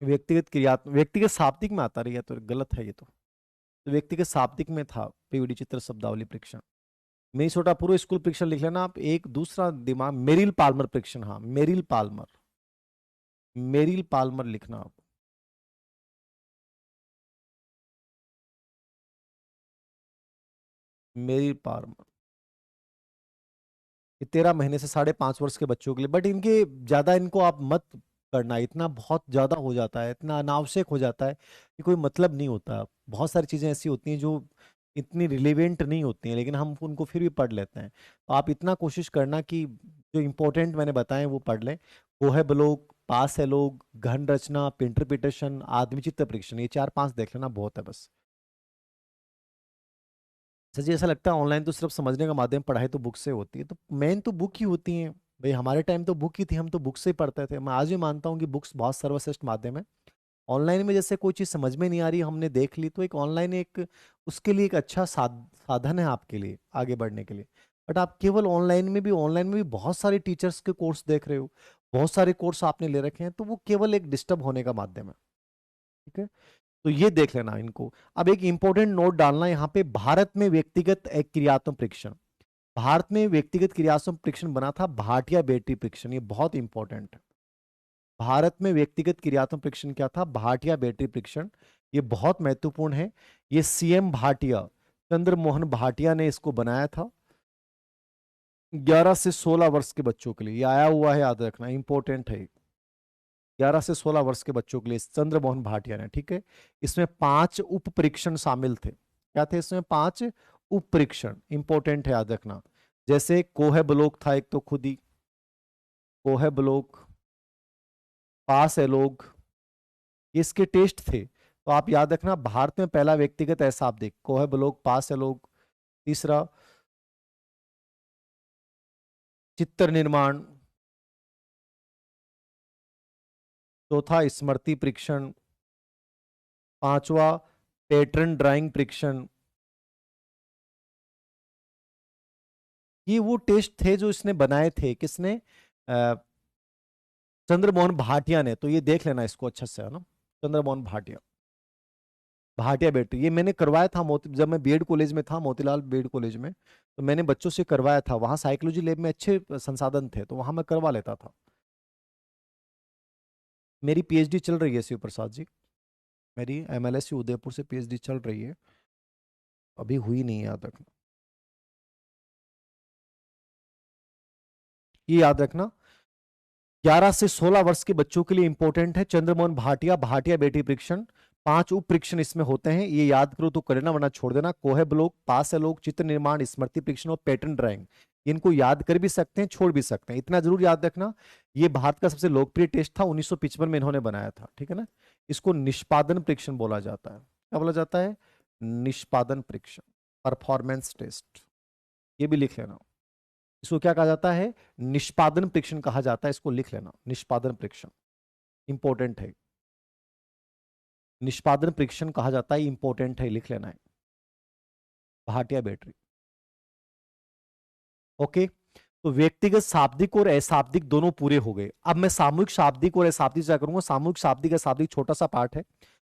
A: व्यक्तिगत शाब्दिक में आता रही है, तो गलत है ये तो व्यक्तिगत शाब्दिक में था पीवीडी चित्र शब्दावली परीक्षण। मिनीसोटा पूर्व स्कूल परीक्षण लिख लेना आप। एक दूसरा दिमाग, मेरिल पाल्मर परीक्षण, हाँ मेरिल पाल्मर, मेरिल पाल्मर लिखना आप। मेरिल पाल्मर, ये 13 महीने से 5.5 वर्ष के बच्चों के लिए, बट इनके ज्यादा इनको आप मत करना, इतना बहुत ज्यादा हो जाता है, इतना अनावश्यक हो जाता है कि कोई मतलब नहीं होता। बहुत सारी चीजें ऐसी होती हैं जो इतनी रिलेवेंट नहीं होती हैं, लेकिन हम उनको फिर भी पढ़ लेते हैं। तो आप इतना कोशिश करना कि जो इंपॉर्टेंट मैंने बताए वो पढ़ लें। वो है ब्लॉक, पास है लोग, घन रचना, इंटरप्रिटेशन, आदमी चित्त परीक्षण, ये 4 5 देख लेना, बहुत है बस। सर जी ऐसा लगता है ऑनलाइन तो सिर्फ समझने का माध्यम, पढ़ाई तो बुक से होती है, तो मेन तो बुक ही होती है भाई। हमारे टाइम तो बुक ही थी, हम तो बुक से ही पढ़ते थे। मैं आज भी मानता हूँ कि बुक्स बहुत सर्वश्रेष्ठ माध्यम है। ऑनलाइन में जैसे कोई चीज़ समझ में नहीं आ रही, हमने देख ली, तो एक ऑनलाइन एक उसके लिए एक अच्छा साधन है आपके लिए आगे बढ़ने के लिए। बट आप केवल ऑनलाइन में भी बहुत सारे टीचर्स के कोर्स देख रहे हो, बहुत सारे कोर्स आपने ले रखे हैं, तो वो केवल एक डिस्टर्ब होने का माध्यम है, ठीक है। तो ये देख लेना इनको। अब एक इंपॉर्टेंट नोट डालना यहाँ पे, भारत में व्यक्तिगत एक क्रियात्मक परीक्षण, भारत में व्यक्तिगत क्रियात्मक परीक्षण बना था भाटिया बेटी परीक्षण, ये बहुत इंपॉर्टेंट है। भारत में व्यक्तिगत क्रियात्मक परीक्षण क्या था? भाटिया बेटी परीक्षण, ये बहुत महत्वपूर्ण है। ये सीएम भाटिया, चंद्र मोहन भाटिया ने इसको बनाया था 11 से 16 वर्ष के बच्चों के लिए, ये आया हुआ है, याद रखना इंपॉर्टेंट है। 11 से 16 वर्ष के बच्चों के लिए, चंद्रमोहन भाटिया ने, ठीक है। इसमें 5 उप परीक्षण शामिल थे। क्या थे इसमें? 5 उप परीक्षण, इंपॉर्टेंट है, याद रखना। जैसे कोहे ब्लॉक था एक, तो खुद ही कोहे ब्लॉक, पास है लोग, ये इसके टेस्ट थे। तो आप याद रखना, भारत में पहला व्यक्तिगत अशाब्दिक, कोहे ब्लॉक, पास है लोग। तीसरा चित्र निर्माण। चौथा स्मृति परीक्षण। पांचवा पैटर्न ड्राइंग परीक्षण। ये वो टेस्ट थे जो इसने बनाए थे, किसने? चंद्रमोहन भाटिया ने। तो ये देख लेना इसको अच्छे से, है ना। चंद्रमोहन भाटिया, भाटिया बेटी, ये मैंने करवाया था जब मैं बीएड कॉलेज में था, मोतीलाल बीएड कॉलेज में, तो मैंने बच्चों से करवाया था। वहां साइकोलॉजी लैब में अच्छे संसाधन थे, तो वहां मैं करवा लेता था। मेरी पीएचडी चल रही है शिव प्रसाद जी, मेरी एमएलएस उदयपुर से पीएचडी चल रही है, अभी हुई नहीं है, याद रखना। ये याद रखना, 11 से 16 वर्ष के बच्चों के लिए इंपॉर्टेंट है चंद्रमोहन भाटिया, भाटिया बेटी परीक्षण। 5 उप परीक्षण इसमें होते हैं, ये याद करो तो करना, वरना छोड़ देना। कोहे ब्लॉक, पास है लोग, चित्र निर्माण, स्मृति परीक्षण और पैटर्न ड्राइंग। इनको याद कर भी सकते हैं, छोड़ भी सकते हैं, इतना जरूर याद रखना। ये भारत का सबसे लोकप्रिय टेस्ट था, 1955 में इन्होंने बनाया था, ठीक है ना। इसको निष्पादन परीक्षण बोला जाता है। क्या बोला जाता है? निष्पादन परीक्षण, परफॉर्मेंस टेस्ट, ये भी लिख लेना। इसको क्या कहा जाता है? निष्पादन परीक्षण कहा जाता है, इसको लिख लेना, निष्पादन परीक्षण इंपॉर्टेंट है। निष्पादन परीक्षण कहा जाता है, इंपॉर्टेंट है, लिख लेना है। Bhatia battery, okay. तो व्यक्तिगत शाब्दिक और अशाब्दिक दोनों पूरे हो गए। अब मैं सामूहिक शाब्दिक और अशाब्दिक क्या करूंगा? सामूहिक शाब्दिक अशाब्दिक छोटा सा पार्ट है।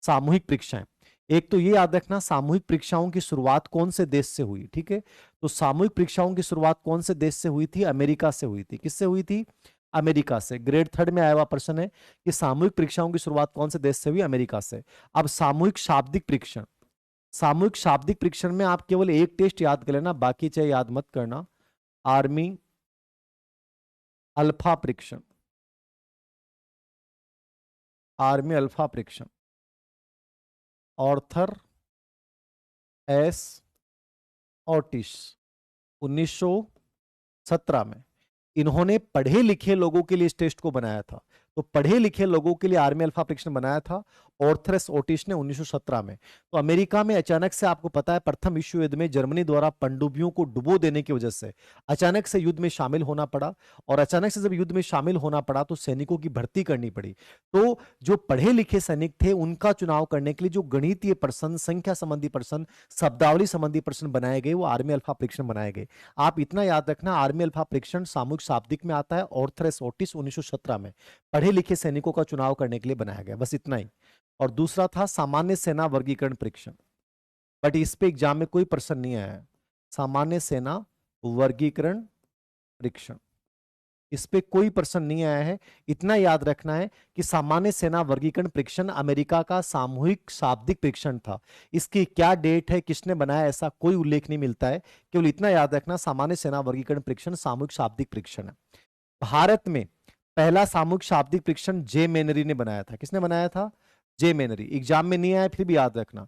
A: सामूहिक परीक्षाएं, एक तो ये याद रखना, सामूहिक परीक्षाओं की शुरुआत कौन से देश से हुई, ठीक है। तो सामूहिक परीक्षाओं की शुरुआत कौन से देश से हुई थी? अमेरिका से हुई थी। किससे हुई थी? अमेरिका से। ग्रेड 3 में आया हुआ प्रश्न है कि सामूहिक परीक्षाओं की शुरुआत कौन से देश से हुई? अमेरिका से। अब सामूहिक शाब्दिक परीक्षण, सामूहिक शाब्दिक परीक्षण में आप केवल एक टेस्ट याद कर लेना, बाकी चाहे याद मत करना। आर्मी अल्फा परीक्षण, आर्मी अल्फा परीक्षण, ऑर्थर एस ऑटिस, 1917 में इन्होंने पढ़े लिखे लोगों के लिए इस टेस्ट को बनाया था। तो पढ़े लिखे लोगों के लिए आर्मी अल्फा परीक्षण बनाया था ऑर्थर ओटिस ने 1917 में। तो अमेरिका में अचानक से, आपको पता है, प्रथम विश्व युद्ध में जर्मनी द्वारा पनडुब्बियों को डुबो देने की वजह से अचानक से युद्ध में शामिल होना पड़ा। और अचानक से जब युद्ध में शामिल होना पड़ा तो सैनिकों की भर्ती करनी पड़ी। तो जो पढ़े लिखे सैनिक थे उनका चुनाव करने के लिए जो गणितीय प्रश्न, संख्या संबंधी प्रश्न, शब्दावली संबंधी प्रश्न बनाए गए, वो आर्मी अल्फा परीक्षण बनाए गए। आप इतना याद रखना, आर्मी अल्फा परीक्षण सामूहिक शाब्दिक में आता है, ऑर्थर ओटिस 1917 में पढ़े लिखे सैनिकों का चुनाव करने के लिए बनाया गया, बस इतना ही। और दूसरा था सामान्य सेना वर्गीकरण परीक्षण, बट इस पे एग्जाम में कोई प्रश्न नहीं आया है। सामान्य सेना वर्गीकरण परीक्षण, इस पे कोई प्रश्न नहीं आया है। इतना याद रखना है कि सामान्य सेना वर्गीकरण परीक्षण अमेरिका का सामूहिक शाब्दिक परीक्षण था। इसकी क्या डेट है, किसने बनाया, ऐसा कोई उल्लेख नहीं मिलता है। केवल इतना याद रखना, सामान्य सेना वर्गीकरण परीक्षण सामूहिक शाब्दिक परीक्षण है। भारत में पहला सामूहिक शाब्दिक परीक्षण जे मेनरी ने बनाया था। किसने बनाया था? जे मेनरी। एग्जाम में नहीं आया, फिर भी याद रखना,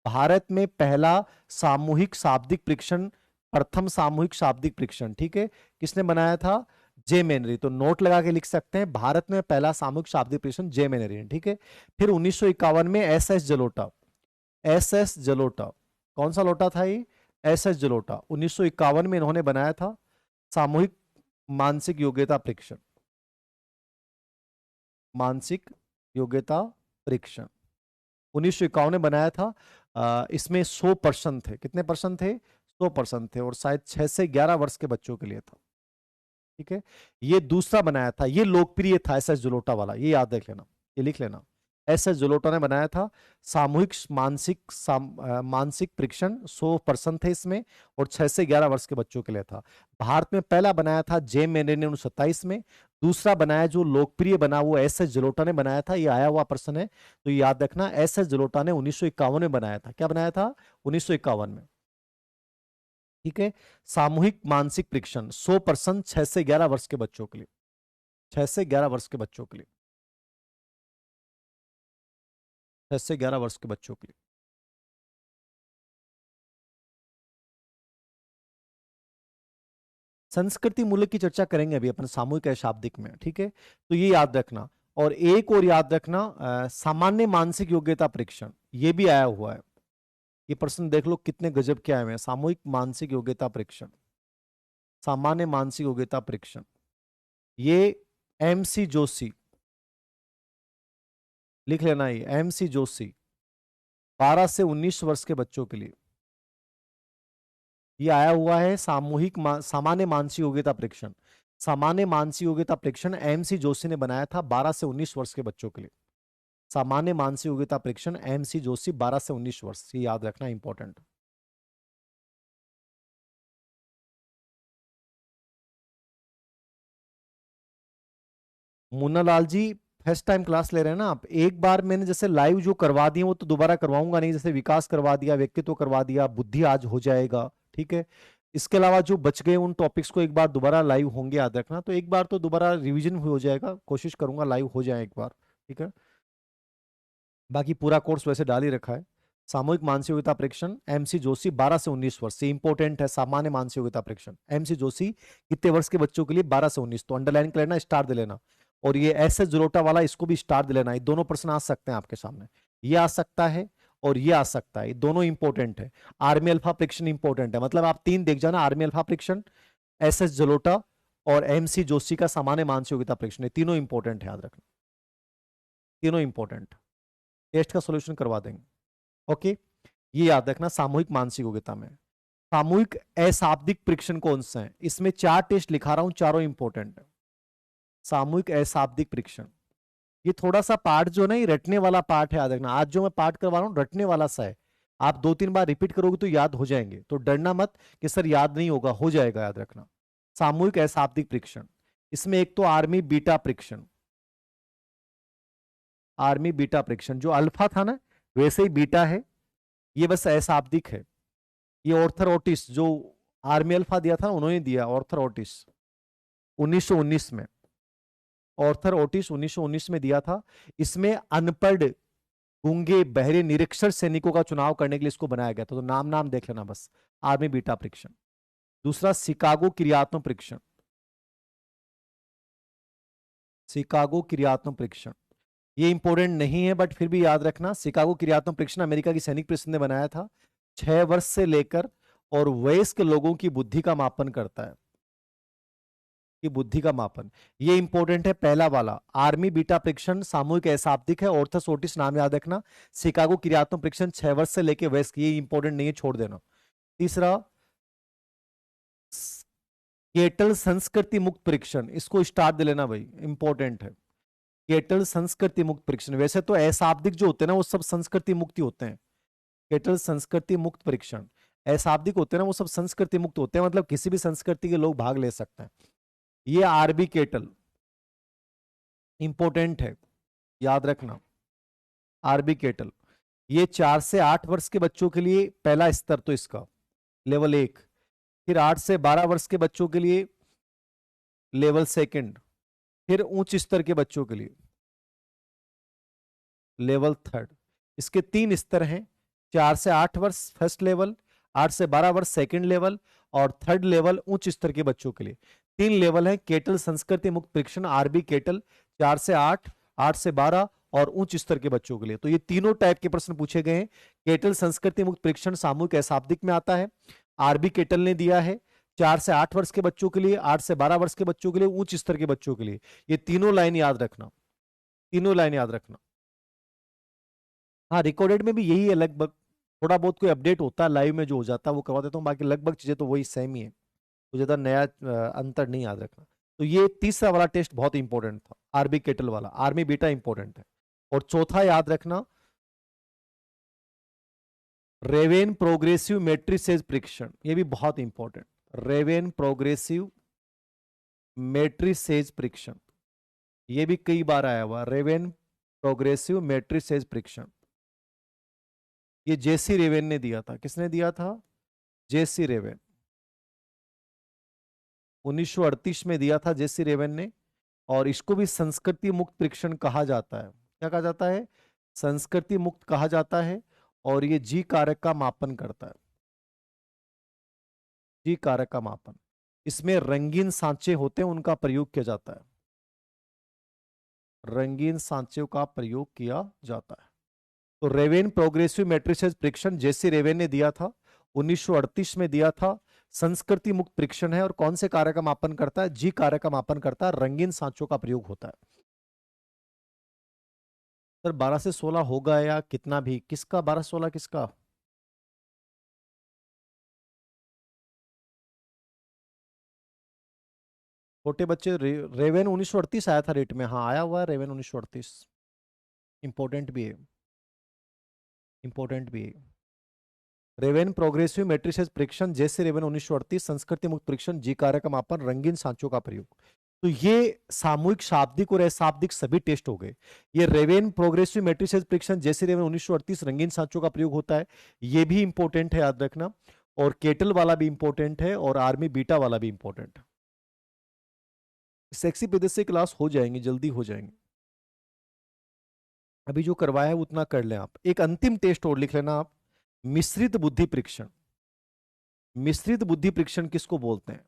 A: भारत में पहला सामूहिक शाब्दिक परीक्षण, प्रथम सामूहिक शाब्दिक परीक्षण, ठीक है, किसने बनाया था? जे मेनरी। तो नोट लगा के लिख सकते हैं, भारत में पहला सामूहिक शाब्दिक परीक्षण जे मेनरी ने, ठीक है। फिर 1951 में S S Jalota, S S Jalota, कौन सा लोटा था ये? एस एस जलोटा, 1951 में इन्होंने बनाया था सामूहिक मानसिक योग्यता परीक्षण, मानसिक योग्यता परीक्षण 1951 में बनाया था। इसमें 100 प्रश्न थे। कितने प्रश्न थे? 100 प्रश्न थे, और शायद 6 से 11 वर्ष के बच्चों के लिए था, ठीक है। ये दूसरा बनाया था, ये लोकप्रिय था एस एस जलोटा वाला, ये याद रख लेना, ये लिख लेना। एस एस जलोटा ने बनाया था सामूहिक मानसिक परीक्षण, 100 पर्सन थे इसमें, और 6 से 11 वर्ष के बच्चों के लिए था। भारत में पहला बनाया था जे मेनरी ने 1927 में। दूसरा बनाया जो लोकप्रिय बना वो एस एस जलोटा ने बनाया था, ये आया हुआ प्रश्न है, तो याद रखना, एस एस जलोटा ने 1951 में बनाया था। क्या बनाया था? 1951 में, ठीक है। सामूहिक मानसिक परीक्षण 100 पर्सन, 6 से 11 वर्ष के बच्चों के लिए, 6 से 11 वर्ष के बच्चों के लिए। 10 से 11 वर्ष के बच्चों के लिए। संस्कृति मूल्य की चर्चा करेंगे अभी अपन सामूहिक अशाब्दिक में, ठीक है। तो ये याद रखना। और एक और याद रखना, सामान्य मानसिक योग्यता परीक्षण, ये भी आया हुआ है। ये प्रश्न देख लो कितने गजब के आए हुए हैं। सामूहिक मानसिक योग्यता परीक्षण, सामान्य मानसिक योग्यता परीक्षण, ये MC जोशी, लिख लेना, ये MC जोशी 12 से 19 वर्ष के बच्चों के लिए ये आया हुआ है। सामान्य मानसिक योग्यता परीक्षण, सामान्य मानसिक योग्यता परीक्षण MC जोशी ने बनाया था 12 से 19 वर्ष के बच्चों के लिए। सामान्य मानसिक योग्यता परीक्षण MC जोशी 12 से 19 वर्ष, ये याद रखना important. Munna Lal ji first time class ले रहे हैं ना आप? एक बार मैंने जैसे लाइव जो करवा दिए वो तो दोबारा करवाऊंगा नहीं, जैसे विकास करवा दिया, व्यक्तित्व करवा दिया, बुद्धि आज हो जाएगा, ठीक है। इसके अलावा जो बच गए उन टॉपिक्स को एक बार दोबारा लाइव होंगे, याद रखना। तो एक बार तो दोबारा रिवीजन हो जाएगा, कोशिश करूंगा लाइव हो जाए एक बार, ठीक है। बाकी पूरा कोर्स वैसे डाल ही रखा है। सामूहिक मानसिक योग्यता परीक्षण MC जोशी 12 से 19 वर्ष से इंपॉर्टेंट है। सामान्य मानसिक योग्यता परीक्षण MC जोशी कितने वर्ष के बच्चों के लिए? 12 से 19। तो अंडरलाइन कर लेना, स्टार दे लेना। और ये SS जलोटा वाला, इसको भी स्टार दे लेना। ये दोनों प्रश्न आ सकते हैं आपके सामने, ये आ सकता है और ये आ सकता है, ये दोनों इंपॉर्टेंट है। आर्मी अल्फा परीक्षण इंपॉर्टेंट है, मतलब आप 3 देख जाना, आर्मी अल्फा परीक्षण, SS जलोटा और MC जोशी का सामान्य मानसिक योग्यता परीक्षण, तीनों इंपॉर्टेंट है, याद रखना, तीनों इंपॉर्टेंट। टेस्ट का सॉल्यूशन करवा देंगे, ओके। ये याद रखना सामूहिक मानसिक योग्यता में। सामूहिक अशाब्दिक परीक्षण कौन सा है? इसमें 4 टेस्ट लिखा रहा हूं, चारों इंपॉर्टेंट है। सामूहिक अशाब्दिक परीक्षण, ये थोड़ा सा पार्ट जो नहीं रटने वाला पार्ट है, याद रखना। आज जो मैं पार्ट करवा रहा हूं रटने वाला सा है, आप 2-3 बार रिपीट करोगे तो याद हो जाएंगे। तो डरना मत कि सर याद नहीं होगा, हो जाएगा, याद रखना। सामूहिक अशाब्दिक परीक्षण, इसमें एक तो आर्मी बीटा परीक्षण, आर्मी बीटा परीक्षण जो अल्फा था ना वैसे ही बीटा है, ये बस अशाब्दिक है। ये ऑर्थर ओटिस जो आर्मी अल्फा दिया था उन्होंने दिया, ऑर्थर ओटिस 1919 में, ऑर्थर ओटिस 1919 में दिया था। इसमें अनपढ़ गूंगे बहरे निरक्षर सैनिकों का चुनाव करने के लिए इसको बनाया गया था। तो नाम नाम देख लेना बस, आर्मी बीटा परीक्षण। दूसरा शिकागो क्रियात्मक परीक्षण, शिकागो क्रियात्मक परीक्षण, ये इंपॉर्टेंट नहीं है बट फिर भी याद रखना। शिकागो क्रियात्मक परीक्षण अमेरिका की सैनिक परिषद ने बनाया था, 6 वर्ष से लेकर और वयस्क लोगों की बुद्धि का मापन करता है, की बुद्धि का मापन, ये इंपॉर्टेंट है। पहला वाला आर्मी बीटा परीक्षण सामूहिक अशाब्दिक है, ऑर्थस ओटिस नाम याद रखना। शिकागो क्रियात्मक परीक्षण 6 वर्ष से लेकर वयस्क, ये इंपॉर्टेंट नहीं है, छोड़ देना। तीसरा केटल संस्कृति मुक्त परीक्षण, इसको स्टार दे लेना भाई, इंपॉर्टेंट है। केटल संस्कृति मुक्त परीक्षण, वैसे तो अशाब्दिक जो होते हैं ना वो सब संस्कृति मुक्त ही होते हैं। केटल संस्कृति मुक्त परीक्षण, अशाब्दिक होते हैं ना वो सब संस्कृति मुक्त होते हैं, मतलब किसी भी संस्कृति के लोग भाग ले सकते हैं। ये आरबी केटल इंपॉर्टेंट है, याद रखना। आरबी केटल ये 4 से 8 वर्ष के बच्चों के लिए पहला स्तर, तो इसका लेवल 1। फिर 8 से 12 वर्ष के बच्चों के लिए लेवल 2, फिर उच्च स्तर के बच्चों के लिए लेवल 3। इसके 3 स्तर हैं, 4 से 8 वर्ष फर्स्ट लेवल, 8 से 12 वर्ष सेकंड लेवल और थर्ड लेवल उच्च स्तर के बच्चों के लिए। 3 लेवल है केटल संस्कृति मुक्त परीक्षण आरबी केटल, 4 से 8, 8 से 12 और उच्च स्तर के बच्चों के लिए। तो ये तीनों टाइप के प्रश्न पूछे गए हैं। केटल संस्कृति मुक्त परीक्षण सामूहिक अशाब्दिक में आता है, आरबी केटल ने दिया है 4 से 8 वर्ष के बच्चों के लिए, 8 से 12 वर्ष के बच्चों के लिए, उच्च स्तर के बच्चों के लिए। ये तीनों लाइन याद रखना, तीनों लाइन याद रखना। हाँ रिकॉर्डेड में भी यही है लगभग, थोड़ा बहुत कोई अपडेट होता है लाइव में जो हो जाता है वो करवा देता हूँ, बाकी लगभग चीजें तो वही सेम ही है, तो ज्यादा नया अंतर नहीं याद रखना। तो ये तीसरा वाला टेस्ट बहुत इंपॉर्टेंट था, आरबी केटल वाला, आर्मी बीटा इंपॉर्टेंट है। और चौथा याद रखना रेवेन प्रोग्रेसिव मैट्रिसेस परीक्षण, ये भी बहुत इंपॉर्टेंट। रेवेन प्रोग्रेसिव मैट्रिसेस परीक्षण, ये भी कई बार आया हुआ, रेवेन प्रोग्रेसिव मैट्रिसेस परीक्षण। ये जेसी रेवेन ने दिया था, किसने दिया था? जेसी रेवेन, 1938 में दिया था जेसी रेवेन ने। और इसको भी संस्कृति मुक्त परीक्षण कहा जाता है। क्या कहा जाता है? संस्कृति मुक्त कहा जाता है, और ये जी कारक का मापन करता है। जी कारक का मापन, इसमें रंगीन सांचे होते हैं, उनका प्रयोग किया जाता है। रंगीन सांचों का प्रयोग किया जाता है। तो रेवेन प्रोग्रेसिव मैट्रिसेस परीक्षण जैसे रेवेन ने दिया था, 1938 में दिया था। संस्कृति मुक्त परीक्षण है, और कौन से कारक का मापन करता है? जी कारक का मापन करता है, रंगीन सांचों का प्रयोग होता है। सर 12 से 16 होगा या कितना भी, किसका 12 16 किसका? छोटे बच्चे रेवेन 1938 आया था रेट में, हाँ आया हुआ है रेवेन 1938। इंपॉर्टेंट भी है, इंपॉर्टेंट भी है। रेवेन प्रोग्रेसिव मैट्रिसेस परीक्षण जैसे रेवेन 1938, संस्कृति मुक्त परीक्षण, जी कारक का मापन, रंगीन सांचों का प्रयोग। तो ये सामूहिक शाब्दिक और अशाब्दिक सभी टेस्ट हो गए। ये रेवेन प्रोग्रेसिव मैट्रिसेस परीक्षण जैसे रेवेन 1938, रंगीन सांचों का प्रयोग होता है, ये भी इंपॉर्टेंट है, याद रखना। और केटल वाला भी इंपॉर्टेंट है, और आर्मी बीटा वाला भी इंपॉर्टेंट है। सेक्सी पेदस से क्लास हो जाएंगे, जल्दी हो जाएंगे। अभी जो करवाया है उतना कर लें आप। एक अंतिम टेस्ट और लिख लेना आप, मिश्रित बुद्धि परीक्षण। मिश्रित बुद्धि परीक्षण किसको बोलते हैं?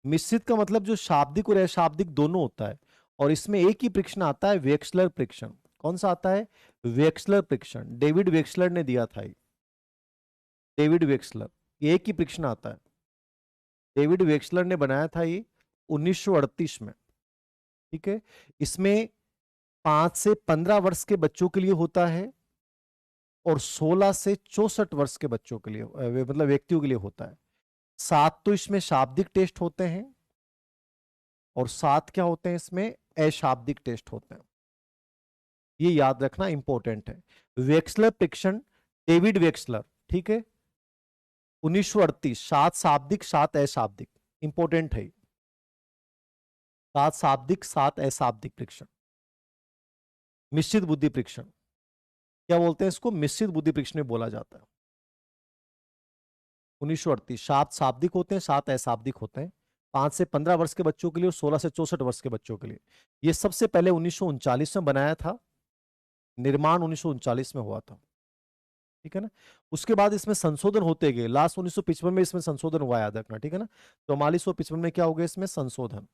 A: मिश्रित का मतलब जो शाब्दिक और अशाब्दिक दोनों होता है, और इसमें एक ही परीक्षण आता है, वेक्सलर परीक्षण। कौन सा आता है? वेक्सलर परीक्षण। डेविड वेक्सलर ने दिया था ये, डेविड वेक्सलर, ये एक ही परीक्षण आता है। डेविड वेक्सलर ने बनाया था ये 1938 में, ठीक है। इसमें 5 से 15 वर्ष के बच्चों के लिए होता है, और 16 से 64 वर्ष के बच्चों के लिए मतलब व्यक्तियों के लिए होता है। 7 तो इसमें शाब्दिक टेस्ट होते हैं, और 7 क्या होते हैं इसमें? अशाब्दिक टेस्ट होते हैं। ये याद रखना इंपॉर्टेंट है। वेक्सलर परीक्षण, डेविड वेक्सलर, ठीक है, 1938, 7 शाब्दिक 7 अशाब्दिक, इंपॉर्टेंट है। 7 शाब्दिक 7 अशाब्दिक परीक्षण। मिश्रित बुद्धि परीक्षण क्या बोलते हैं इसको? मिश्रित बुद्धि परीक्षण में बोला जाता है। 1938, 7 शाब्दिक होते हैं, 7 अशाब्दिक होते हैं, 5 से 15 वर्ष के बच्चों के लिए, और 16 से 64 वर्ष के बच्चों के लिए। ये सबसे पहले 1939 में बनाया था, निर्माण 1939 में हुआ था, ठीक है ना। उसके बाद इसमें संशोधन होते गए, लास्ट 1955 में इसमें संशोधन हुआ, याद रखना, ठीक है ना। 44 और 55 में क्या हो गया इसमें? संशोधन।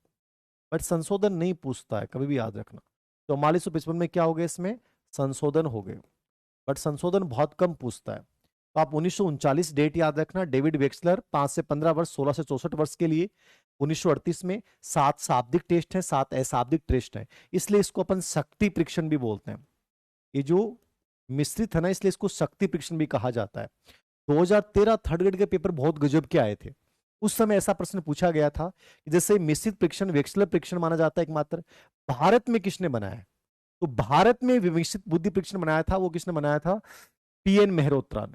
A: बट संशोधन नहीं पूछता है, कभी भी याद रखना। 44 और 55 में क्या हो गया इसमें? संशोधन हो गए, बट संशोधन बहुत कम पूछता है। तो आप 1939 डेट याद रखना। डेविड वेक्सलर, 5 से 15 वर्ष, 16 से 64 वर्ष के लिए, 1938 में। 7 शाब्दिक टेस्ट हैं, 7 अशाब्दिक टेस्ट हैं, इसलिए इसको अपन शक्ति परीक्षण भी बोलते हैं। ये जो मिश्रित है ना, इसलिए इसको शक्ति परीक्षण भी कहा जाता है। 2013 थर्ड ग्रेड के पेपर बहुत गजब के आए थे। उस समय ऐसा प्रश्न पूछा गया था कि जैसे मिश्रित परीक्षण वेक्सलर परीक्षण माना जाता है एकमात्र, भारत में किसने बनाया है? तो भारत में मिश्रित बुद्धि परीक्षण बनाया था, वो किसने बनाया था? पीएन मेहरोत्रा ने,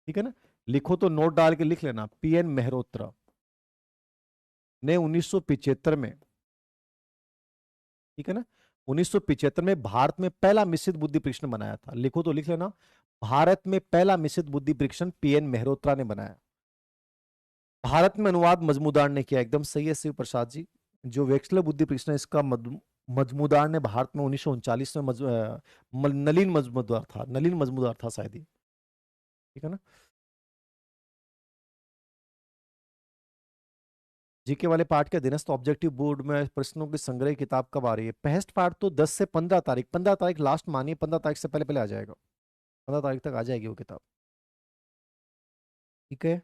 A: ठीक है ना। लिखो तो नोट डाल के लिख लेना, पीएन मेहरोत्रा ने 1975 में, ठीक है ना, 1975 में भारत में पहला मिश्रित बुद्धि परीक्षण बनाया था। लिखो तो लिख लेना, भारत में पहला मिश्रित बुद्धि परीक्षण पीएन मेहरोत्रा ने बनाया। भारत में अनुवाद मजमूदार ने किया, एकदम सही है शिव प्रसाद जी। जो वेक्सलर बुद्धि परीक्षण है, इसका मजमूदार ने भारत में 1939 में नलिन मजमूदार था, नलिन मजमूदार था शायद ही, ठीक है ना। जीके वाले पार्ट के अधीनस्थ ऑब्जेक्टिव बोर्ड में प्रश्नों की संग्रह किताब कब आ रही है? पहस्ट पार्ट तो 10 से 15 तारीख, 15 तारीख लास्ट मानिए, 15 तारीख से पहले पहले आ जाएगा, 15 तारीख तक आ जाएगी वो किताब, ठीक है।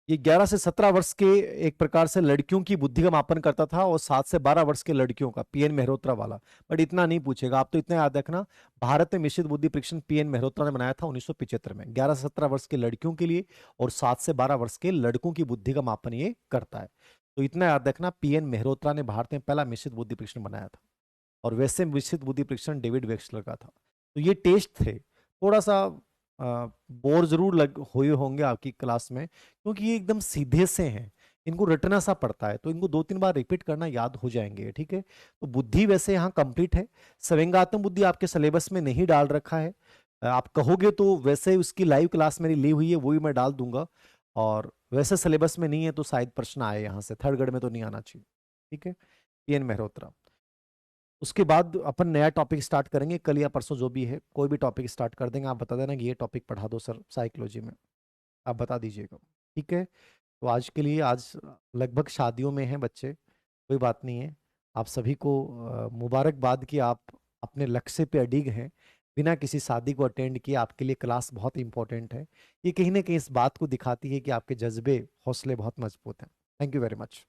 A: ये 11 से 17 वर्ष के एक प्रकार से लड़कियों की बुद्धि का मापन करता था, और 7 से 12 वर्ष के लड़कियों का, पीएन मेहरोत्रा वाला। बट इतना नहीं पूछेगा, आप तो इतना याद रखना, भारत में मिश्रित बुद्धि परीक्षण पीएन मेहरोत्रा ने बनाया था 1975 में, 11 से 17 वर्ष के लड़कियों के लिए, और 7 से 12 वर्ष के लड़कों की बुद्धि का मापन ये करता है। तो इतना याद रखना, पीएन मेहरोत्रा ने भारत में पहला मिश्रित बुद्धि परीक्षण बनाया था, और वैसे मिश्रित बुद्धि परीक्षण डेविड वेक्सलर का था। तो ये टेस्ट थे, थोड़ा सा बोर जरूर हुए होंगे आपकी क्लास में, क्योंकि ये एकदम सीधे से हैं, इनको रटना सा पड़ता है, तो इनको 2-3 बार रिपीट करना, याद हो जाएंगे, ठीक है। तो बुद्धि वैसे यहाँ कंप्लीट है। सवेंगात्मक बुद्धि आपके सिलेबस में नहीं डाल रखा है, आप कहोगे तो वैसे उसकी लाइव क्लास मेरी ली हुई है, वो भी मैं डाल दूंगा, और वैसे सिलेबस में नहीं है तो शायद प्रश्न आए यहाँ से, थर्ड ग्रेड में तो नहीं आना चाहिए, ठीक है। पीएन मेहरोत्रा। उसके बाद अपन नया टॉपिक स्टार्ट करेंगे, कल या परसों जो भी है, कोई भी टॉपिक स्टार्ट कर देंगे। आप बता देना कि ये टॉपिक पढ़ा दो सर साइकोलॉजी में, आप बता दीजिएगा, ठीक है। तो आज के लिए, आज लगभग शादियों में हैं बच्चे, कोई बात नहीं है। आप सभी को मुबारकबाद कि आप अपने लक्ष्य पे अडिग हैं, बिना किसी शादी को अटेंड किए। आपके लिए क्लास बहुत इंपॉर्टेंट है। ये कहीं ना कहीं इस बात को दिखाती है कि आपके जज्बे, हौसले बहुत मजबूत हैं। Thank you very much.